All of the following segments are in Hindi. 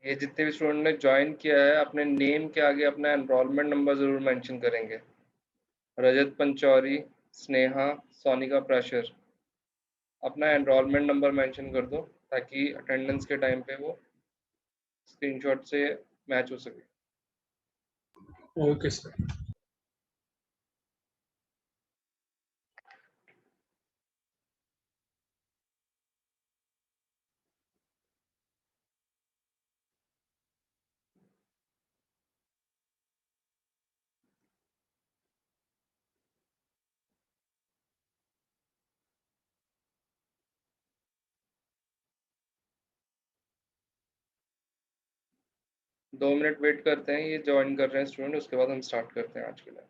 ये जितने भी स्टूडेंट ने ज्वाइन किया है अपने नेम के आगे अपना एनरोलमेंट नंबर ज़रूर मेंशन करेंगे। रजत पंचौरी, स्नेहा, सोनिका प्राशर, अपना एनरोलमेंट नंबर मेंशन कर दो ताकि अटेंडेंस के टाइम पे वो स्क्रीनशॉट से मैच हो सके। Okay sir. दो मिनट वेट करते हैं, ये ज्वाइन कर रहे हैं स्टूडेंट, उसके बाद हम स्टार्ट करते हैं आज के लिए।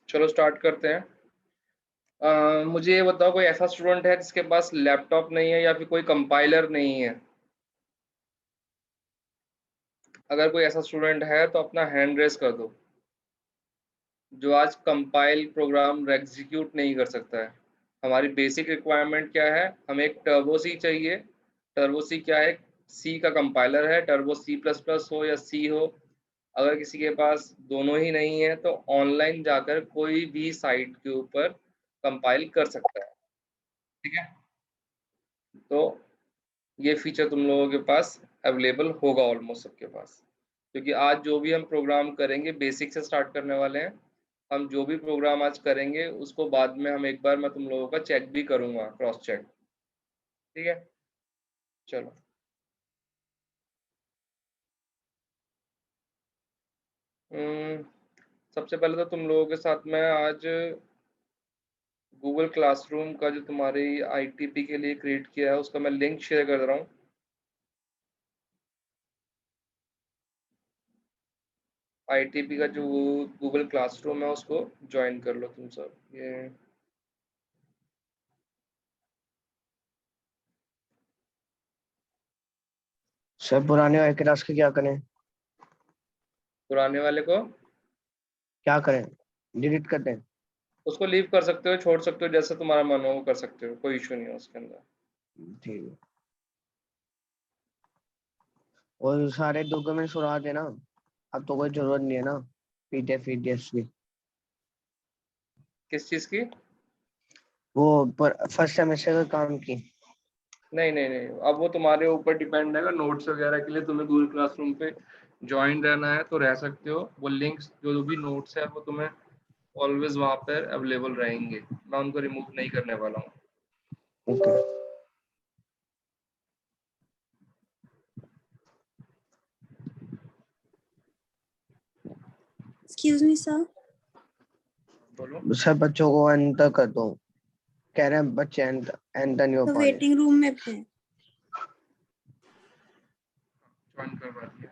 चलो स्टार्ट करते हैं। मुझे ये बताओ, कोई ऐसा स्टूडेंट है जिसके पास लैपटॉप नहीं है या फिर कोई कंपाइलर नहीं है? अगर कोई ऐसा स्टूडेंट है तो अपना हैंड रेस कर दो, जो आज कंपाइल प्रोग्राम एग्जीक्यूट नहीं कर सकता है। हमारी बेसिक रिक्वायरमेंट क्या है? हमें एक टर्बो सी चाहिए। टर्बो सी क्या है? सी का कंपाइलर है, टर्बो सी प्लस प्लस हो या सी हो। अगर किसी के पास दोनों ही नहीं है तो ऑनलाइन जाकर कोई भी साइट के ऊपर कंपाइल कर सकता है। ठीक है, तो ये फीचर तुम लोगों के पास अवेलेबल होगा ऑलमोस्ट सबके पास, क्योंकि आज जो भी हम प्रोग्राम करेंगे बेसिक से स्टार्ट करने वाले हैं। हम जो भी प्रोग्राम आज करेंगे उसको बाद में हम एक बार मैं तुम लोगों का चेक भी करूंगा, क्रॉस चेक। ठीक है, चलो। सबसे पहले तो तुम लोगों के साथ में आज गूगल क्लासरूम का जो तुम्हारी आईटीपी के लिए क्रिएट किया है उसका मैं लिंक शेयर कर रहा हूँ। आईटीपी का जो गूगल क्लासरूम है उसको ज्वाइन कर लो तुम सब। ये सर पुराने वाले क्लास के क्या करें? पुराने वाले को क्या करें? डिलीट कर दें? उसको लीव कर सकते हो, छोड़ सकते हो, जैसे तुम्हारा मन हो वो कर सकते हो, कोई इशू नहीं है उसके अंदर। ठीक है। और सारे डॉक्यूमेंट्स उड़ा देना, अब तो कोई जरूरत नहीं है ना पीडीएफ की। किस चीज़ की? वो पर फर्स्ट सेमेस्टर का काम की। नहीं नहीं नहीं, अब वो तुम्हारे ऊपर डिपेंड है। नोट्स वगैरह के लिए तुम्हें गूगल क्लासरूम पे ज्वाइन रहना है तो रह सकते हो। वो लिंक्स जो भी नोट्स है वो तुम्हें ऑलवेज वहाँ पर अवेलेबल रहेंगे, मैं उनको रिमूव नहीं करने वाला हूँ। ओके। Excuse me sir. बोलो। सब बच्चों को एंटर कर दो, कह रहे हैं बच्चे एंटर नहीं हो तो पा रहे। वेटिंग रूम में थे। ज्वाइन करवा दिया।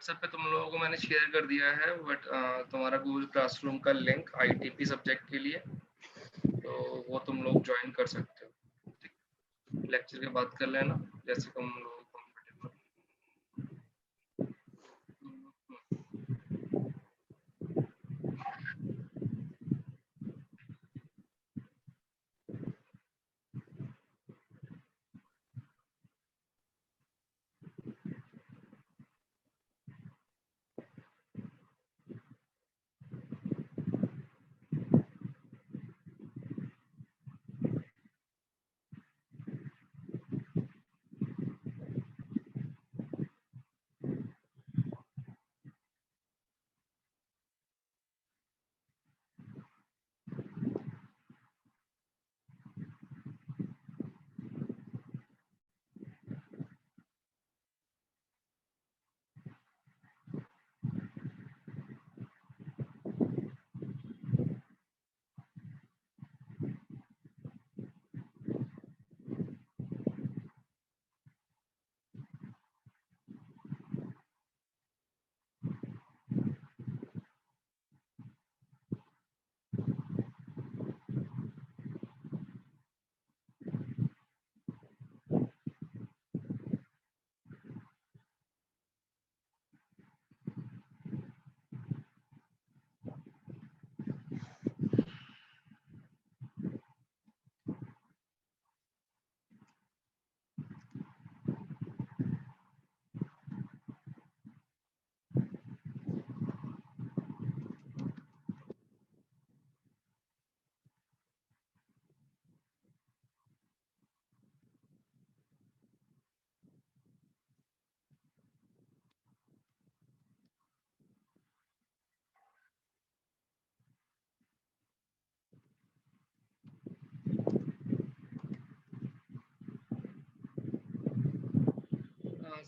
व्हाट्सएप पे तुम लोगों को मैंने शेयर कर दिया है बट तुम्हारा गूगल क्लासरूम का लिंक आईटीपी सब्जेक्ट के लिए, तो वो तुम लोग ज्वाइन कर सकते हो। लेक्चर के बाद कर लेना जैसे तुम लोग कंफर्टेबल।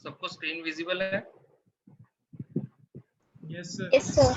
सबको स्क्रीन विजिबल है? Yes sir. Yes, sir.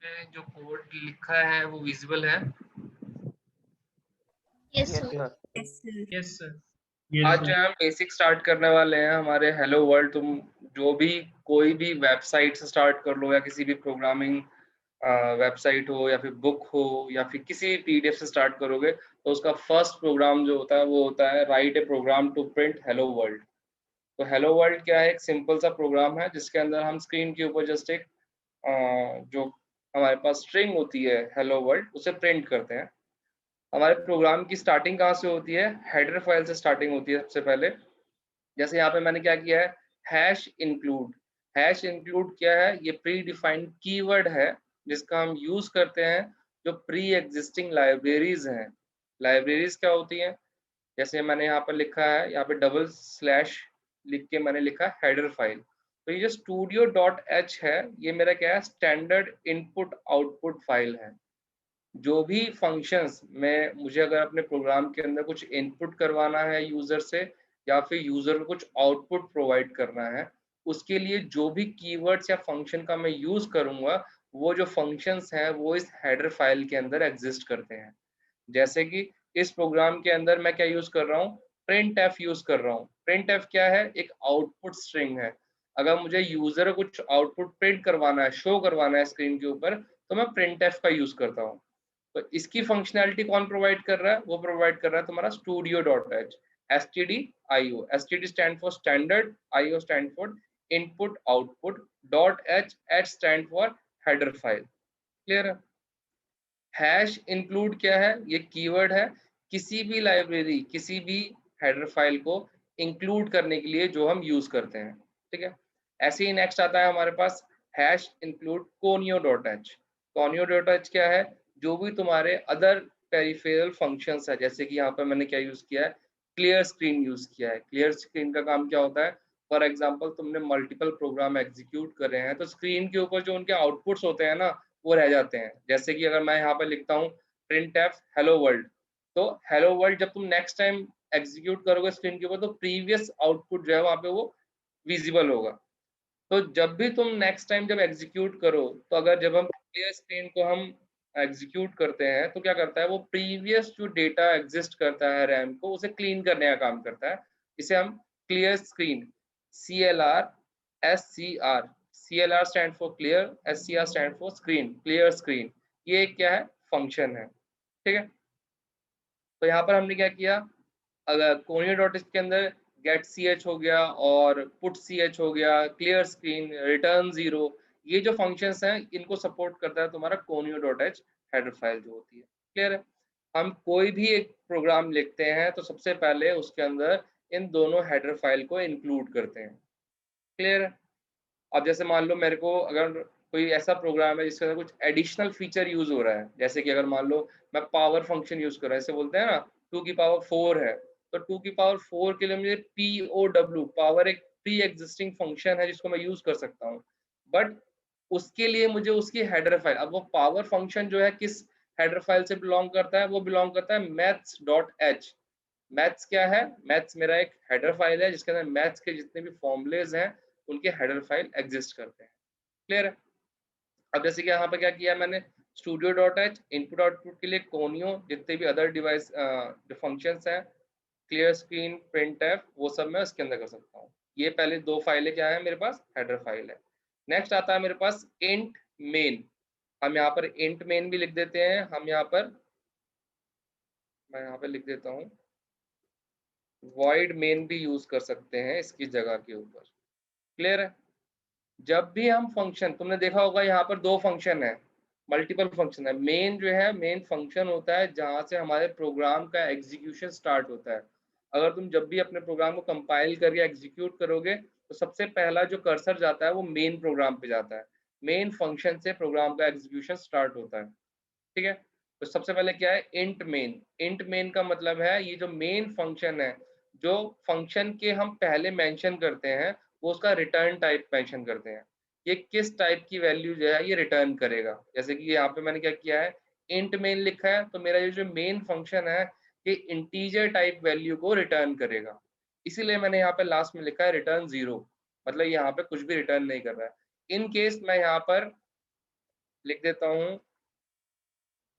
पे जो कोड लिखा है वो विजिबल है? Yes, yes sir. Sir. Yes sir. आज जो है हम बेसिक स्टार्ट करने वाले हैं हमारे हेलो वर्ल्ड। तुम जो भी कोई भी वेबसाइट से स्टार्ट कर लो या किसी भी प्रोग्रामिंग वेबसाइट हो या फिर बुक हो या फिर किसी भी पीडीएफ से स्टार्ट करोगे तो उसका फर्स्ट प्रोग्राम जो होता है वो होता है write a program to print hello world. तो हेलो वर्ल्ड क्या है? एक सिंपल सा प्रोग्राम है जिसके अंदर हम स्क्रीन के ऊपर जस्ट एक जो हमारे पास स्ट्रिंग होती है हेलो वर्ल्ड उसे प्रिंट करते हैं। हमारे प्रोग्राम की स्टार्टिंग कहाँ से होती है? हेडर फाइल से स्टार्टिंग होती है सबसे पहले। जैसे यहाँ पे मैंने क्या किया है, हैश इंक्लूड। हैश इंक्लूड क्या है? ये प्री डिफाइंड कीवर्ड है जिसका हम यूज करते हैं जो प्री एग्जिस्टिंग लाइब्रेरीज हैं। लाइब्रेरीज क्या होती हैं? जैसे मैंने यहाँ पर लिखा है, यहाँ पे डबल स्लैश लिख के मैंने लिखा हेडर फाइल। तो ये जो studio.h है, ये मेरा क्या है, स्टैंडर्ड इनपुट आउटपुट फाइल है। जो भी फंक्शंस में मुझे अगर अपने प्रोग्राम के अंदर कुछ इनपुट करवाना है यूजर से, या फिर यूजर को कुछ आउटपुट प्रोवाइड करना है, उसके लिए जो भी कीवर्ड्स या फंक्शन का मैं यूज करूंगा, वो जो फंक्शंस हैं वो इस हेडर फाइल के अंदर एग्जिस्ट करते हैं। जैसे कि इस प्रोग्राम के अंदर मैं क्या यूज कर रहा हूँ, प्रिंट एफ यूज कर रहा हूँ। प्रिंट एफ क्या है, एक आउटपुट स्ट्रिंग है। अगर मुझे यूजर को कुछ आउटपुट प्रिंट करवाना है, शो करवाना है स्क्रीन के ऊपर, तो मैं प्रिंट एफ का यूज करता हूँ। तो इसकी फंक्शनैलिटी कौन प्रोवाइड कर रहा है, वो प्रोवाइड कर रहा है तुम्हारा studio.h, stdio। std stand for standard, io stand for input output, .h, h stand for header file. Clear है? हैश इंक्लूड क्या है, ये कीवर्ड है किसी भी लाइब्रेरी, किसी भी हेडर फाइल को इंक्लूड करने के लिए जो हम यूज करते हैं। ठीक है, ऐसे ही नेक्स्ट आता है हमारे पास हैश इंक्लूड conio.h। conio.h क्या है, जो भी तुम्हारे अदर पेरिफेरल फंक्शंस है, जैसे कि यहाँ पर मैंने क्या यूज किया है, क्लियर स्क्रीन यूज किया है। क्लियर स्क्रीन का काम क्या होता है, फॉर एग्जाम्पल तुमने मल्टीपल प्रोग्राम एग्जीक्यूट कर रहे हैं, तो स्क्रीन के ऊपर जो उनके आउटपुट्स होते हैं ना, वो रह जाते हैं। जैसे कि अगर मैं यहाँ पर लिखता हूँ प्रिंट एफ हेलो वर्ल्ड, तो हेलो वर्ल्ड जब तुम नेक्स्ट टाइम एग्जीक्यूट करोगे स्क्रीन के ऊपर, तो प्रीवियस आउटपुट जो है वहाँ पे वो विजिबल होगा। तो जब भी तुम नेक्स्ट टाइम जब एग्जीक्यूट करो, तो अगर जब हम क्लियर स्क्रीन को हम एग्जीक्यूट करते हैं, तो क्या करता है, वो प्रीवियस जो डेटा एग्जिस्ट करता है रैम को, उसे क्लीन करने का काम करता है। इसे हम clear screen, CLR SCR, CLR stand for clear, SCR stand for screen, clear screen, ये क्या है, फंक्शन है। ठीक है, तो यहाँ पर हमने क्या किया, अगर कोनियो डॉट के अंदर गेट ch हो गया और पुट ch हो गया, क्लियर स्क्रीन, रिटर्न 0, ये जो फंक्शंस हैं इनको सपोर्ट करता है तुम्हारा conio.h हेडर फाइल जो होती है। क्लियर है? हम कोई भी एक प्रोग्राम लिखते हैं तो सबसे पहले उसके अंदर इन दोनों हेडर फाइल को इंक्लूड करते हैं। क्लियर है? अब जैसे मान लो मेरे को अगर कोई ऐसा प्रोग्राम है जिसके अंदर कुछ एडिशनल फीचर यूज हो रहा है, जैसे कि अगर मान लो मैं पावर फंक्शन यूज कर रहा हूँ, ऐसे बोलते हैं ना 2 की पावर 4 है, तो 2 की पावर 4 के लिए मुझे POW, पावर एक प्री एग्जिस्टिंग फंक्शन है जिसको मैं यूज कर सकता हूँ। बट उसके लिए मुझे उसकी हेडर फाइल, अब वो पावर फंक्शन जो है किस हेडर फाइल से बिलोंग करता है, वो बिलोंग करता है maths.h। मैथ्स क्या है, मैथ्स मेरा एक हेडर फाइल है जिसके अंदर मैथ्स के जितने भी फॉर्मूलेज हैं उनके हेडर फाइल एग्जिस्ट करते हैं। क्लियर है? अब जैसे कि यहाँ पर क्या किया मैंने, studio.h इनपुट आउटपुट के लिए कोनियो, जितने भी अदर डिवाइस जो फंक्शंस हैं, क्लियर स्क्रीन, प्रिंट एफ, वो सब मैं इसके अंदर कर सकता हूँ। ये पहले दो फाइलें क्या है मेरे पास, हेडर फाइल है। नेक्स्ट आता है मेरे पास इंट मेन। हम यहाँ पर इंट मेन भी लिख देते हैं, हम यहाँ पर, मैं यहाँ पर लिख देता हूँ void मेन भी यूज कर सकते हैं इसकी जगह के ऊपर। क्लियर है? जब भी हम फंक्शन, तुमने देखा होगा यहाँ पर दो फंक्शन है, मल्टीपल फंक्शन है। मेन जो है, मेन फंक्शन होता है जहाँ से हमारे प्रोग्राम का एग्जीक्यूशन स्टार्ट होता है। अगर तुम जब भी अपने प्रोग्राम को कंपाइल करके एग्जीक्यूट करोगे, तो सबसे पहला जो कर्सर जाता है वो मेन प्रोग्राम पे जाता है। मेन फंक्शन से प्रोग्राम का एग्जीक्यूशन स्टार्ट होता है। ठीक है, तो सबसे पहले क्या है, इंट मेन। इंट मेन का मतलब है ये जो मेन फंक्शन है, जो फंक्शन के हम पहले मेंशन करते हैं, वो उसका रिटर्न टाइप मेंशन करते हैं। ये किस टाइप की वैल्यू जो है ये रिटर्न करेगा। जैसे कि यहाँ पे मैंने क्या किया है, इंट मेन लिखा है, तो मेरा ये जो मेन फंक्शन है ये इंटीजर टाइप वैल्यू को रिटर्न करेगा। इसीलिए मैंने यहाँ पे लास्ट में लिखा है रिटर्न 0, मतलब यहाँ पे कुछ भी रिटर्न नहीं कर रहा है। इन केस मैं यहाँ पर लिख देता हूँ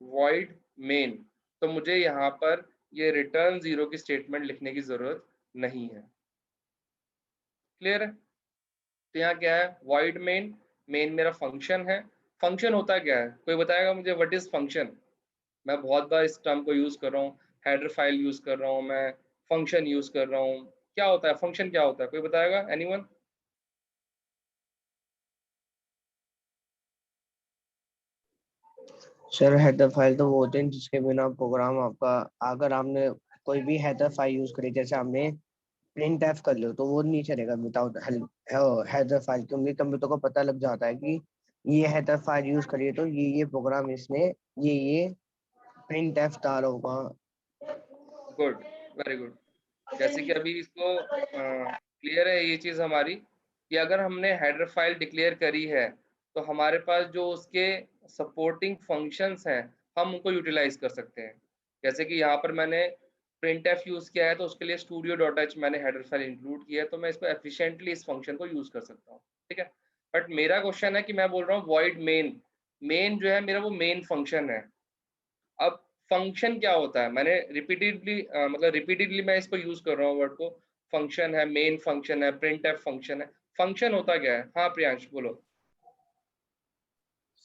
void main, तो मुझे यहाँ पर ये रिटर्न 0 की स्टेटमेंट लिखने की जरूरत नहीं है। क्लियर है? तो यहाँ क्या है, void main, मेन मेरा फंक्शन है। फंक्शन होता क्या है, कोई बताएगा मुझे व्हाट इज फंक्शन? मैं बहुत बार इस टर्म को यूज कर रहा हूँ, हेडर फाइल यूज कर रहा हूँ, मैं फंक्शन यूज कर रहा हूँ। क्या होता है फंक्शन, क्या होता है, कोई बताएगा, एनीवन? सर हेडर फाइल तो वो होते हैं जिसके बिना प्रोग्राम आपका, अगर आपने कोई भी हेडर फाइल यूज करी, जैसे आपने प्रिंट एफ कर लो, तो वो नहीं चलेगा विदाउट हेडर फाइल, क्योंकि कंप्यूटर को पता लग जाता है कि ये हेडर फाइल यूज करिए तो ये प्रोग्राम इसने ये प्रिंट एफ डाला होगा। Good, very good. जैसे कि अभी इसको क्लियर है ये चीज हमारी। कि अगर हमने हेडर फाइल डिक्लेयर करी है, तो हमारे पास जो उसके सपोर्टिंग फंक्शंस हैं, हम उनको यूटिलाइज़ कर सकते हैं। जैसे कि यहाँ पर मैंने प्रिंटफ यूज़ किया है, तो उसके लिए studio.h मैंने हेडर फाइल इंक्लूड किया है, तो मैं इसको एफिशिएंटली इस फंक्शन को यूज़ कर सकता हूँ, ठीक है? बट मेरा क्वेश्चन है कि मैं बोल रहा हूँ वॉइड मेन, मेन जो है मेरा वो मेन फंक्शन है। अब फंक्शन क्या होता है? मैंने रिपीटेडली मतलब रिपीटेडली मैं इसको यूज़ कर रहा हूँ वर्ड को, फंक्शन है, मेन फंक्शन है, प्रिंटफ फंक्शन है। फंक्शन होता क्या है? हाँ, प्रियांश बोलो।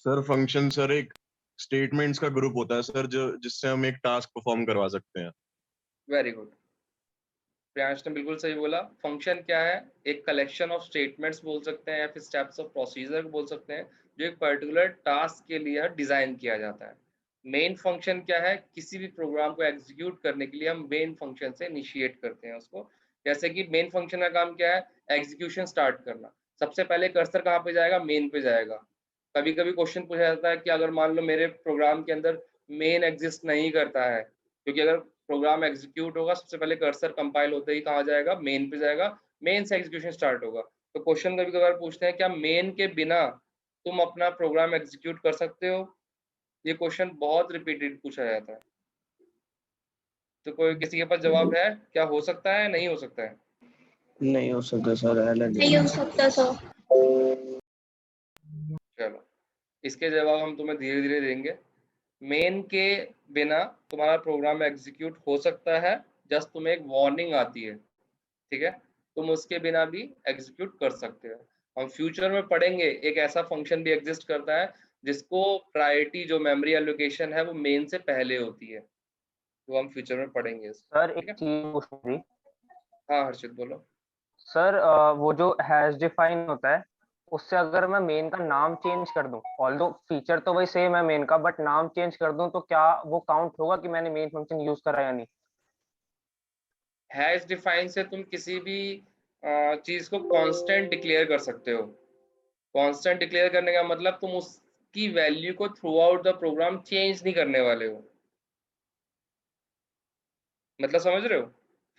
सर फंक्शन सर एक स्टेटमेंट्स का ग्रुप होता है सर, जो जिससे हम एक टास्क परफॉर्म करवा सकते हैं। Very good. प्रियांश ने बिल्कुल सही बोला। फंक्शन क्या है? एक कलेक्शन ऑफ स्टेटमेंट्स बोल सकते हैं या फिर स्टेप्स ऑफ प्रोसीजर बोल सकते हैं, जो एक पर्टिकुलर टास्क के लिए डिज़ाइन किया जाता है। मेन फंक्शन क्या है? किसी भी प्रोग्राम को एग्ज़ीक्यूट करने के लिए हम मेन फंक्शन से इनिशिएट करते हैं उसको। जैसे कि मेन फंक्शन का काम क्या है? एग्ज़ीक्यूशन स्टार्ट करना। सबसे पहले कर्सर कहाँ पे जाएगा? मेन पे जाएगा। कभी-कभी क्वेश्चन पूछा जाता है कि अगर मान लो मेरे प्रोग्राम के अंदर मेन एग्ज़िस्ट नहीं करता है, क्योंकि अगर प्रोग्राम एग्जीक्यूट होगा, सबसे पहले कर्सर कंपाइल होते ही कहाँ जाएगा? मेन पे जाएगा, मेन से एग्जीक्यूशन स्टार्ट होगा। तो क्वेश्चन कभी-कभार पूछते हैं, क्या मेन के बिना तुम अपना प्रोग्राम एग्जीक्यूट कर सकते हो? ये क्वेश्चन बहुत रिपीटेड पूछा जाता है। तो कोई किसी के पास जवाब है? क्या हो सकता है, नहीं हो सकता है? नहीं हो सकता सर, अलग नहीं हो सकता सर। चलो, इसके जवाब हम तुम्हें धीरे-धीरे देंगे। मेन के बिना तुम्हारा प्रोग्राम एग्जीक्यूट हो सकता है, जस्ट तुम्हें एक वार्निंग आती है। ठीक है? तुम उसके बिना भी एग्जीक्यूट कर सकते हो। हम फ्यूचर में पढ़ेंगे, एक ऐसा फंक्शन भी एग्जिस्ट करता है जिसको प्रायोरिटी जो मेमोरी एलोकेशन है वो मेन से पहले होती है। तो हम फ्यूचर में पढ़ेंगे इसको, सर ठीक एक है? चीज पूछनी थी हाँ, हर्षित बोलो। सर। वो जो हैश डिफाइन होता है, उससे अगर मैं मेन का नाम चेंज कर दूं, ऑल्दो फीचर तो वही सेम है मेन का, बट नाम चेंज कर दूं तो क्या वो काउंट होगा कि मैंने मेन फंक्शन यूज करा या नहीं? हैश डिफाइन से तुम किसी भी चीज़ को कांस्टेंट डिक्लेयर कर सकते हो। कांस्टेंट डिक्लेयर करने का मतलब तुम उसकी वैल्यू को throughout the program change नहीं करने वाले हो। मतलब समझ रहे हो?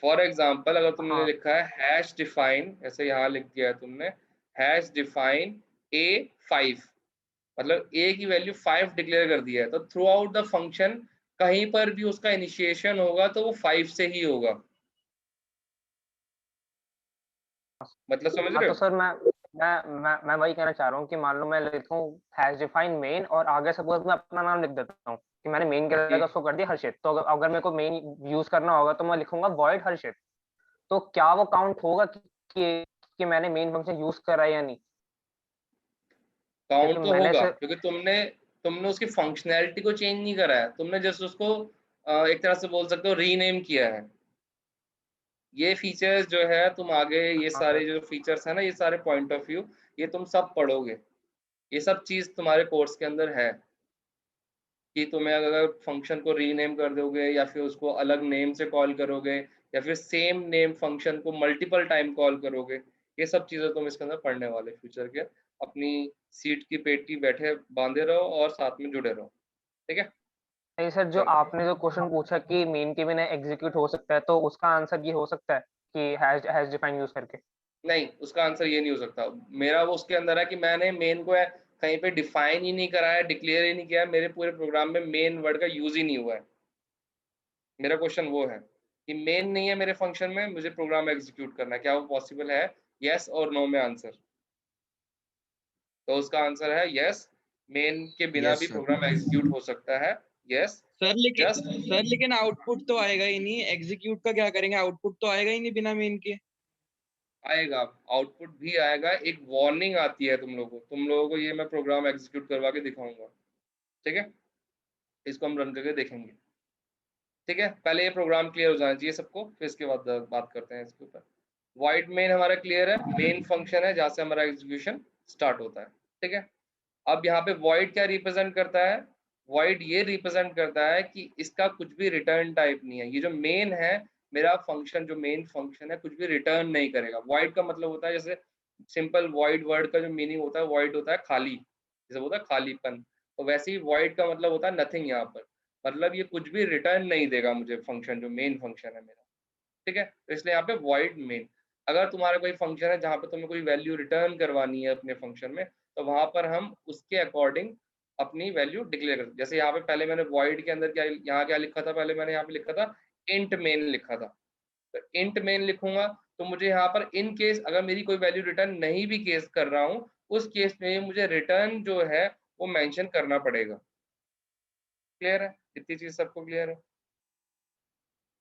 फॉर एग्जाम्पल अगर तुमने हाँ। लिखा है हैश डिफाइन, ऐसे यहाँ लिख दिया है तुमने, हैश डिफाइन A5, मतलब A की वैल्यू 5 डिक्लेयर कर दिया है, तो थ्रू आउट द फंक्शन कहीं पर भी उसका इनिशिएशन होगा तो वो 5 से ही होगा। मतलब समझ हाँ रहे तो हो? सर मैं वही कहना चाह रहा हूँ कि मान लो मैं लिखूं हैश डिफाइन मेन और आगे सपोज मैं अपना नाम लिख देता हूँ कि मैंने मेन के ओके, जगह उसको कर दिया हर्षित, तो अगर मेरे को मेन यूज करना होगा तो मैं लिखूंगा वॉइड हर्षित। तो क्या वो काउंट होगा कि मैंने मेन फंक्शन यूज करा है या नहीं? क्योंकि काउंट तो मैंने होगा से क्योंकि तुमने तुमने उसकी फंक्शनैलिटी को चेंज नहीं करा है, तुमने जस्ट उसको एक तरह से बोल सकते हो रीनेम किया है। ये फीचर्स जो है तुम आगे, ये हाँ सर। सारे जो फीचर्स है ना, ये सारे पॉइंट ऑफ व्यू ये तुम सब पढ़ोगे। ये सब चीज़ तुम्हारे कोर्स के अंदर है कि तुम्हें अगर फंक्शन को रीनेम कर दोगे या फिर उसको अलग नेम से कॉल करोगे या फिर सेम नेम फंक्शन को मल्टीपल टाइम कॉल करोगे, ये सब चीज़ें तुम इसके अंदर पढ़ने वाले फ्यूचर के। अपनी सीट की पेटी बैठे बांधे रहो और साथ में जुड़े रहो, ठीक है? नहीं सर, जो चलो, आपने जो क्वेश्चन पूछा कि मेन के बिना एग्जीक्यूट हो सकता है, तो उसका आंसर ये हो सकता है कि हैश हैश डिफाइन यूज करके? नहीं, उसका आंसर ये नहीं हो सकता। मेरा वो उसके अंदर है कि मैंने मेन को कहीं पे डिफाइन ही नहीं करा है, डिक्लेयर ही नहीं किया है, मेरे पूरे प्रोग्राम में मेन वर्ड का यूज़ ही नहीं हुआ है। मेरा क्वेश्चन वो है कि मेन नहीं है मेरे फंक्शन में, मुझे प्रोग्राम एग्जीक्यूट करना है, क्या वो पॉसिबल है? येस और नो में आंसर। तो उसका आंसर है येस, मेन के बिना यस भी सर। प्रोग्राम एग्जीक्यूट हो सकता है। येस, जस्ट सर लेकिन आउटपुट तो आएगा ही नहीं, एग्जीक्यूट का क्या करेंगे? आउटपुट तो आएगा ही नहीं बिना मेन के। आएगा, आउटपुट भी आएगा, एक वार्निंग आती है तुम लोगों को ये मैं प्रोग्राम एग्जीक्यूट करवा के दिखाऊंगा, ठीक है? इसको हम रन करके देखेंगे, ठीक है? पहले ये प्रोग्राम क्लियर हो जाना चाहिए सबको, फिर इसके बाद बात करते हैं इसके ऊपर। वॉइड मेन हमारा क्लियर है, मेन फंक्शन है जहाँ से हमारा एग्जीक्यूशन स्टार्ट होता है, ठीक है? अब यहाँ पे वॉइड क्या रिप्रेजेंट करता है? वॉइड ये रिप्रेजेंट करता है कि इसका कुछ भी रिटर्न टाइप नहीं है। ये जो मेन है, मेरा फंक्शन जो मेन फंक्शन है कुछ भी रिटर्न नहीं करेगा। वॉइड का मतलब होता है, जैसे सिंपल वॉइड वर्ड का जो मीनिंग होता है, वॉइड होता है खाली, जैसे होता है खालीपन, तो वैसे ही वॉइड का मतलब होता है नथिंग यहाँ पर। मतलब ये कुछ भी रिटर्न नहीं देगा मुझे फंक्शन, जो मेन फंक्शन है मेरा, ठीक है? तो इसलिए यहाँ पे वॉइड मेन। अगर तुम्हारा कोई फंक्शन है जहाँ पे तुम्हें कोई वैल्यू रिटर्न करवानी है अपने फंक्शन में, तो वहाँ पर हम उसके अकॉर्डिंग अपनी वैल्यू डिक्लेयर करते हैं। जैसे यहाँ पे पहले मैंने वॉइड के अंदर यहाँ क्या लिखा था, पहले मैंने यहाँ पे लिखा था इंट मेन लिखा था। तो इंट मेन लिखूंगा तो मुझे यहाँ पर इन केस अगर मेरी कोई वैल्यू रिटर्न नहीं भी केस कर रहा हूँ, उस केस में मुझे रिटर्न जो है वो मेंशन करना पड़ेगा। क्लियर है? इतनी चीज सबको क्लियर है?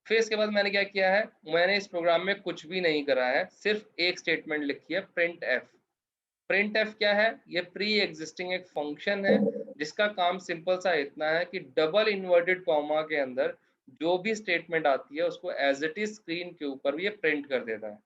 फिर इसके बाद मैंने क्या किया है, मैंने इस प्रोग्राम में कुछ भी नहीं करा है, सिर्फ एक स्टेटमेंट लिखी है, प्रिंट एफ। प्रिंट एफ क्या है? ये प्री एग्जिस्टिंग एक फंक्शन है जिसका काम सिंपल सा इतना है कि डबल इन्वर्टेड कॉमा के अंदर जो भी स्टेटमेंट आती है उसको एज इट इज स्क्रीन के ऊपर भी ये प्रिंट कर देता है।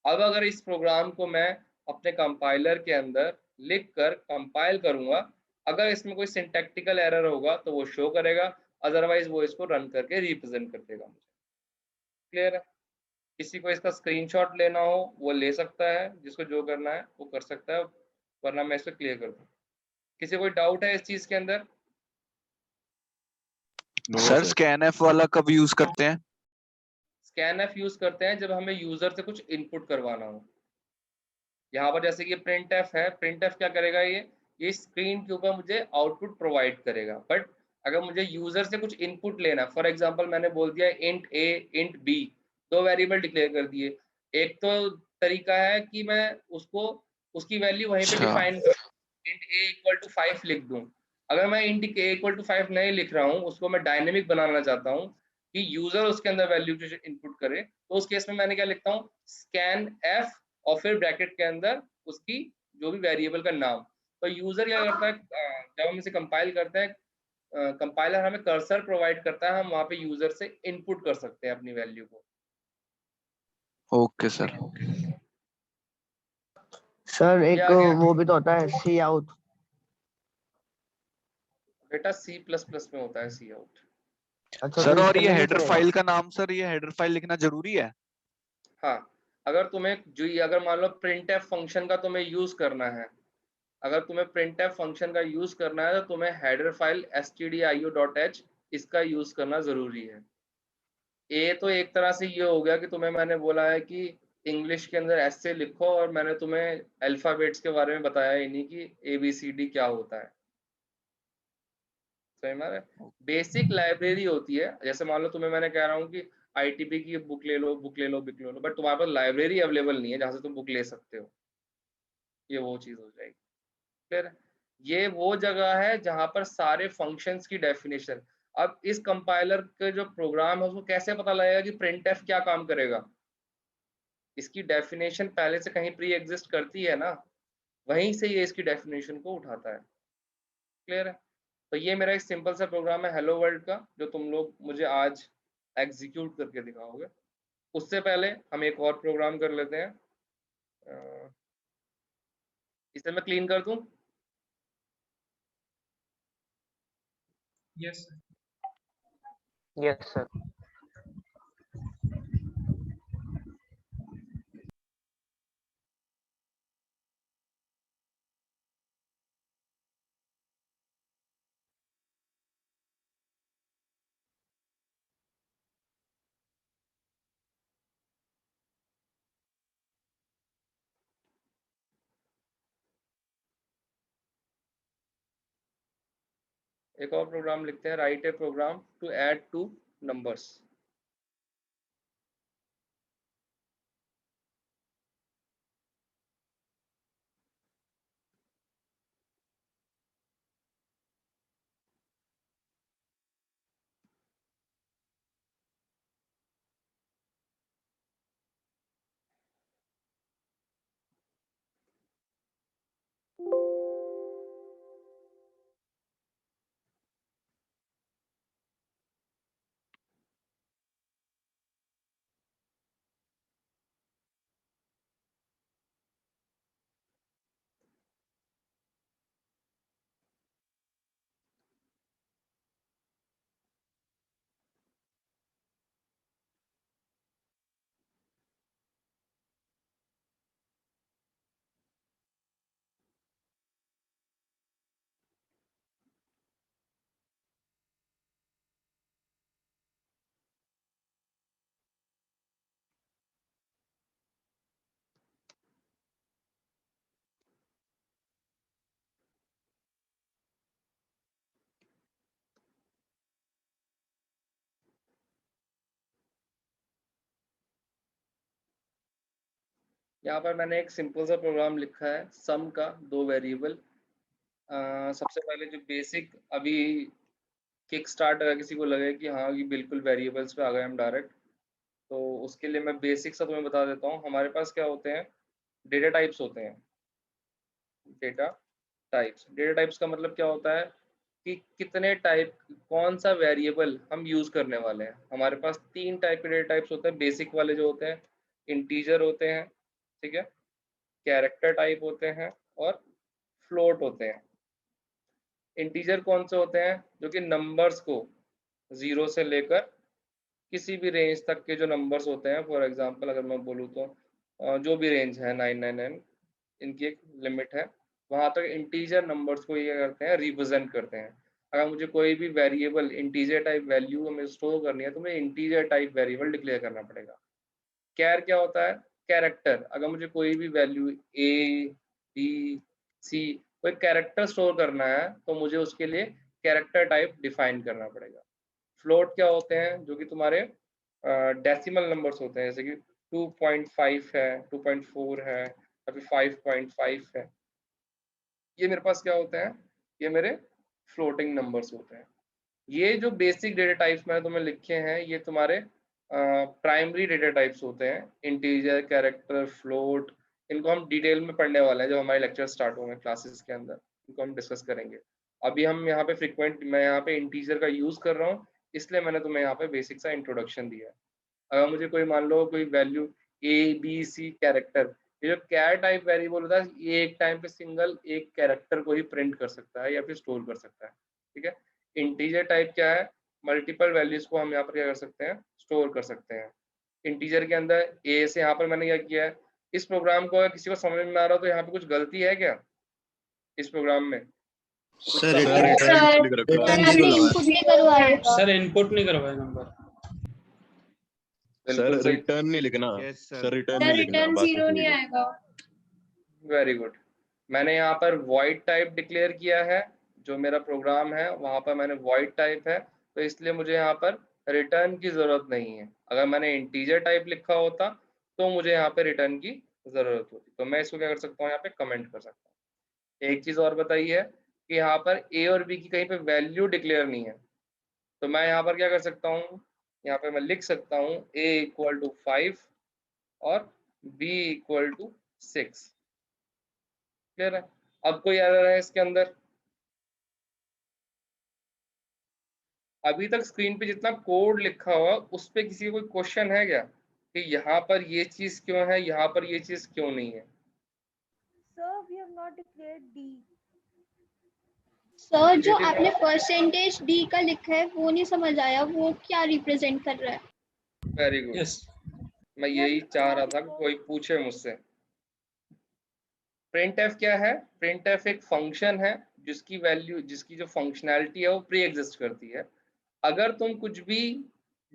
अब अगर इस प्रोग्राम को मैं अपने कंपाइलर के अंदर लिख कर कंपाइल करूंगा, अगर इसमें कोई सिंटैक्टिकल एरर होगा तो वो शो करेगा, अदरवाइज वो इसको रन करके रिप्रेजेंट कर देगा मुझे। क्लियर है? किसी को इसका स्क्रीनशॉट लेना हो वो ले सकता है, जिसको जो करना है वो कर सकता है, वरना मैं इसको क्लियर कर दूँ। किसी कोई डाउट है इस चीज के अंदर? No sir sir. स्कैनएफ वाला कब यूज करते हैं? स्कैनएफ यूज करते हैं जब हमें यूजर से कुछ इनपुट करवाना हो। यहाँ पर जैसे कि प्रिंट एफ है, प्रिंट एफ क्या करेगा, ये स्क्रीन के ऊपर मुझे आउटपुट प्रोवाइड करेगा। बट अगर मुझे यूजर से कुछ इनपुट लेना, फॉर एग्जांपल मैंने बोल दिया इंट ए इंट बी, दो वेरिएबल डिक्लेयर कर दिए। एक तो तरीका है कि मैं उसको उसकी वैल्यू वहीं पे अच्छा। डिफाइन कर, इंट ए इक्वल टू 5 लिख दूं। अगर मैं इंट ए इक्वल टू 5 नहीं लिख रहा हूँ, उसको मैं डायनेमिक बनाना चाहता हूँ कि यूजर उसके अंदर वैल्यू इनपुट करे, तो उस केस में मैंने क्या लिखता हूँ, स्कैन एफ और फिर ब्रैकेट के अंदर उसकी जो भी वेरिएबल का नाम। तो यूजर क्या करता है, जब हम इसे कंपाइल करते हैं, कंपाइलर हमें कर्सर प्रोवाइड करता है, हम वहाँ पे यूजर से इनपुट कर सकते हैं अपनी वैल्यू को। Okay sir. सर ये एक आ गया वो भी तो होता है सी आउट। बेटा, सी प्लस प्लस में होता है सी आउट। अच्छा, तो सर और इसके ये अंदर नहीं हेडर चलेगा? फाइल का नाम, सर ये हेडर फाइल लिखना जरूरी है? हाँ, अगर तुम्हें अगर मान लो प्रिंट एफ फंक्शन का तुम्हें यूज करना है, अगर तुम्हें प्रिंट एफ फंक्शन का यूज करना है तो तुम्हें हेडर फाइल stdio.h इसका यूज करना जरूरी है। ए तो एक तरह से ये हो गया कि तुम्हें मैंने बोला है कि इंग्लिश के अंदर ऐसे लिखो, और मैंने तुम्हें अल्फाबेट्स के बारे में बताया ही नहीं कि ABCD क्या होता है। समझ में आ रहा है? बेसिक लाइब्रेरी होती है, जैसे मान लो तुम्हें मैंने कह रहा हूँ कि ITP की बुक ले लो, बुक ले लो, बुक ले लो, बट तुम्हारे पास लाइब्रेरी अवेलेबल नहीं है जहाँ से तुम बुक ले सकते हो, ये वो चीज हो जाएगी। फिर ये वो जगह है जहाँ पर सारे फंक्शंस की डेफिनेशन। अब इस कंपाइलर के जो प्रोग्राम है उसको कैसे पता लगेगा कि प्रिंट एफ क्या काम करेगा? इसकी डेफिनेशन पहले से कहीं प्री एग्जिस्ट करती है ना, वहीं से ये इसकी डेफिनेशन को उठाता है। क्लियर है? तो ये मेरा एक सिंपल सा प्रोग्राम है हेलो वर्ल्ड का, जो तुम लोग मुझे आज एग्जीक्यूट करके दिखाओगे। उससे पहले हम एक और प्रोग्राम कर लेते हैं। इसे मैं क्लीन कर दूं? Yes sir. Yes sir. एक और प्रोग्राम लिखते हैं, write a program to add two numbers. यहाँ पर मैंने एक सिंपल सा प्रोग्राम लिखा है सम का, 2 वेरिएबल। सबसे पहले जो बेसिक अभी किक स्टार्ट अगर किसी को लगे कि हाँ ये बिल्कुल वेरिएबल्स पे आ गए हम डायरेक्ट, तो उसके लिए मैं बेसिक सा तुम्हें बता देता हूँ। हमारे पास क्या होते हैं, डेटा टाइप्स होते हैं। डेटा टाइप्स का मतलब क्या होता है कि कितने टाइप, कौन सा वेरिएबल हम यूज करने वाले हैं। हमारे पास 3 टाइप के डेटा टाइप्स होते हैं। बेसिक वाले जो होते हैं इंटीजर होते हैं, ठीक है, कैरेक्टर टाइप होते हैं और फ्लोट होते हैं। इंटीजर कौन से होते हैं, जो कि नंबर्स को 0 से लेकर किसी भी रेंज तक के जो नंबर्स होते हैं, फॉर एग्जांपल अगर मैं बोलूँ तो जो भी रेंज है 999, इनकी एक लिमिट है, वहाँ तक इंटीजर नंबर्स को ये करते हैं, रिप्रेजेंट करते हैं। अगर मुझे कोई भी वेरिएबल इंटीजर टाइप वैल्यू हमें स्टोर करनी है तो मुझे इंटीजर टाइप वेरिएबल डिक्लेयर करना पड़ेगा। कैर क्या होता है, कैरेक्टर। अगर मुझे कोई भी वैल्यू ए बी सी कोई कैरेक्टर स्टोर करना है तो मुझे उसके लिए कैरेक्टर टाइप डिफाइन करना पड़ेगा। फ्लोट क्या होते हैं, जो कि तुम्हारे डेसिमल नंबर्स होते हैं, जैसे कि 2.5 है, 2.4 है, अभी 5.5 है। ये मेरे पास क्या होते हैं, ये मेरे फ्लोटिंग नंबर्स होते हैं। ये जो बेसिक डेटा टाइप्स मैंने तुम्हें लिखे हैं, ये तुम्हारे प्राइमरी डेटा टाइप्स होते हैं, इंटीजर, कैरेक्टर, फ्लोट। इनको हम डिटेल में पढ़ने वाले हैं जब हमारे लेक्चर स्टार्ट होंगे क्लासेस के अंदर, इनको हम डिस्कस करेंगे। अभी हम यहाँ पे मैं यहाँ पे इंटीजर का यूज कर रहा हूँ, इसलिए मैंने तुम्हें यहाँ पे बेसिक सा इंट्रोडक्शन दिया है। अगर मुझे कोई मान लो कोई value A B C character, ये जो कैर टाइप वेरिएबल होता है, ये एक टाइम पे सिंगल एक कैरेक्टर को ही प्रिंट कर सकता है या फिर स्टोर कर सकता है, ठीक है। इंटीजर टाइप क्या है, मल्टीपल वैल्यूज को हम यहाँ पर क्या कर सकते हैं, स्टोर कर सकते हैं। इंटीजर के अंदर ए से यहाँ पर मैंने क्या किया है, इस प्रोग्राम को अगर किसी को समझ में आ रहा हो तो यहाँ पे कुछ गलती है क्या इस प्रोग्राम में? सर रिटर्न लिख रखा है। आपने इनपुट नहीं करवाया। सर इनपुट नहीं करवाया नंबर। सर बिल्कुल सही, रिटर्न नहीं लिखना। सर रिटर्न नहीं सर लिखना, रिटर्न बात 0 तो नहीं ठीक है। आएगा। Very good. मैंने यहाँ पर वॉइड टाइप डिक्लेयर किया है, जो मेरा प्रोग्राम है वहाँ पर मैंने वॉइड टाइप है, तो इसलिए मुझे यहाँ पर रिटर्न की ज़रूरत नहीं है। अगर मैंने इंटीजर टाइप लिखा होता तो मुझे यहाँ पे रिटर्न की ज़रूरत होती, तो मैं इसको क्या कर सकता हूँ, यहाँ पे कमेंट कर सकता हूँ। एक चीज़ और बताइए कि यहाँ पर ए और बी की कहीं पे वैल्यू डिक्लेयर नहीं है, तो मैं यहाँ पर क्या कर सकता हूँ, यहाँ पे मैं लिख सकता हूँ a = 5 और b = 6। क्लियर है? अब कोई एरर है इसके अंदर? अभी तक स्क्रीन पे जितना कोड लिखा हुआ उस पे किसी को कोई क्वेश्चन है क्या कि यहाँ पर ये चीज क्यों है, यहाँ पर ये चीज क्यों नहीं है? Sir, we have not declared D. Sir जो आपने परसेंटेज डी का लिखा है वो नहीं समझ आया, वो क्या रिप्रेजेंट कर रहा है? वेरी गुड, यस मैं यही चाह रहा था कि कोई पूछे मुझसे। printf क्या है? printf एक फंक्शन है जिसकी वैल्यू, जिसकी जो फंक्शनैलिटी है वो प्री एग्जिस्ट करती है। अगर तुम कुछ भी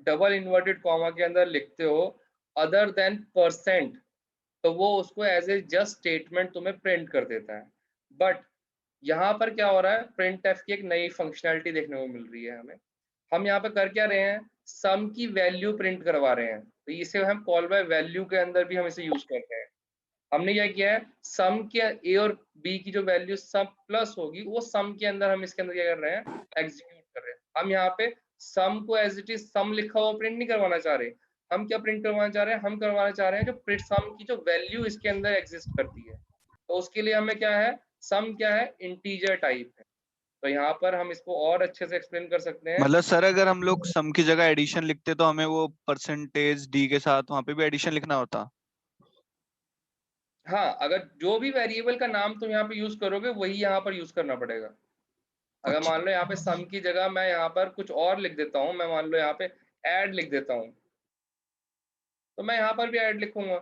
डबल इन्वर्टेड कॉमा के अंदर लिखते हो अदर देन %, तो वो उसको एज ए जस्ट स्टेटमेंट तुम्हें प्रिंट कर देता है। बट यहाँ पर क्या हो रहा है, printf की एक नई फंक्शनैलिटी देखने को मिल रही है हमें। हम यहाँ पे कर क्या रहे हैं, सम की वैल्यू प्रिंट करवा रहे हैं, तो इसे हम कॉल बाय वैल्यू के अंदर भी हम इसे यूज करते हैं। हमने क्या किया है, सम के ए और बी की जो वैल्यू सम प्लस होगी वो सम के अंदर हम इसके अंदर क्या कर रहे हैं, एग्जीक्यूट कर रहे हैं। हम यहाँ पे सम को एज इट इज सम लिखा हुआ प्रिंट नहीं करवाना चाह रहे, हम क्या प्रिंट करवाना चाह रहे हैं, हम करवाना चाह रहे हैं जो सम की जो वैल्यू इसके अंदर एग्जिस्ट करती है। तो उसके लिए हमें क्या है, सम क्या है, इंटीजर टाइप है। तो यहाँ पर हम इसको और अच्छे से एक्सप्लेन कर सकते हैं। मतलब सर अगर हम लोग सम की जगह एडिशन लिखते तो हमें वो परसेंटेज डी के साथ वहां पे भी एडिशन लिखना होता? हाँ, अगर जो भी वेरिएबल का नाम तुम यहाँ पे यूज करोगे वही यहाँ पर यूज करना पड़ेगा। अगर अच्छा। मान लो यहाँ पे सम की जगह मैं यहाँ पर कुछ और लिख देता हूँ, मैं मान लो यहाँ पे ऐड लिख देता हूँ, तो मैं यहाँ पर भी ऐड लिखूंगा।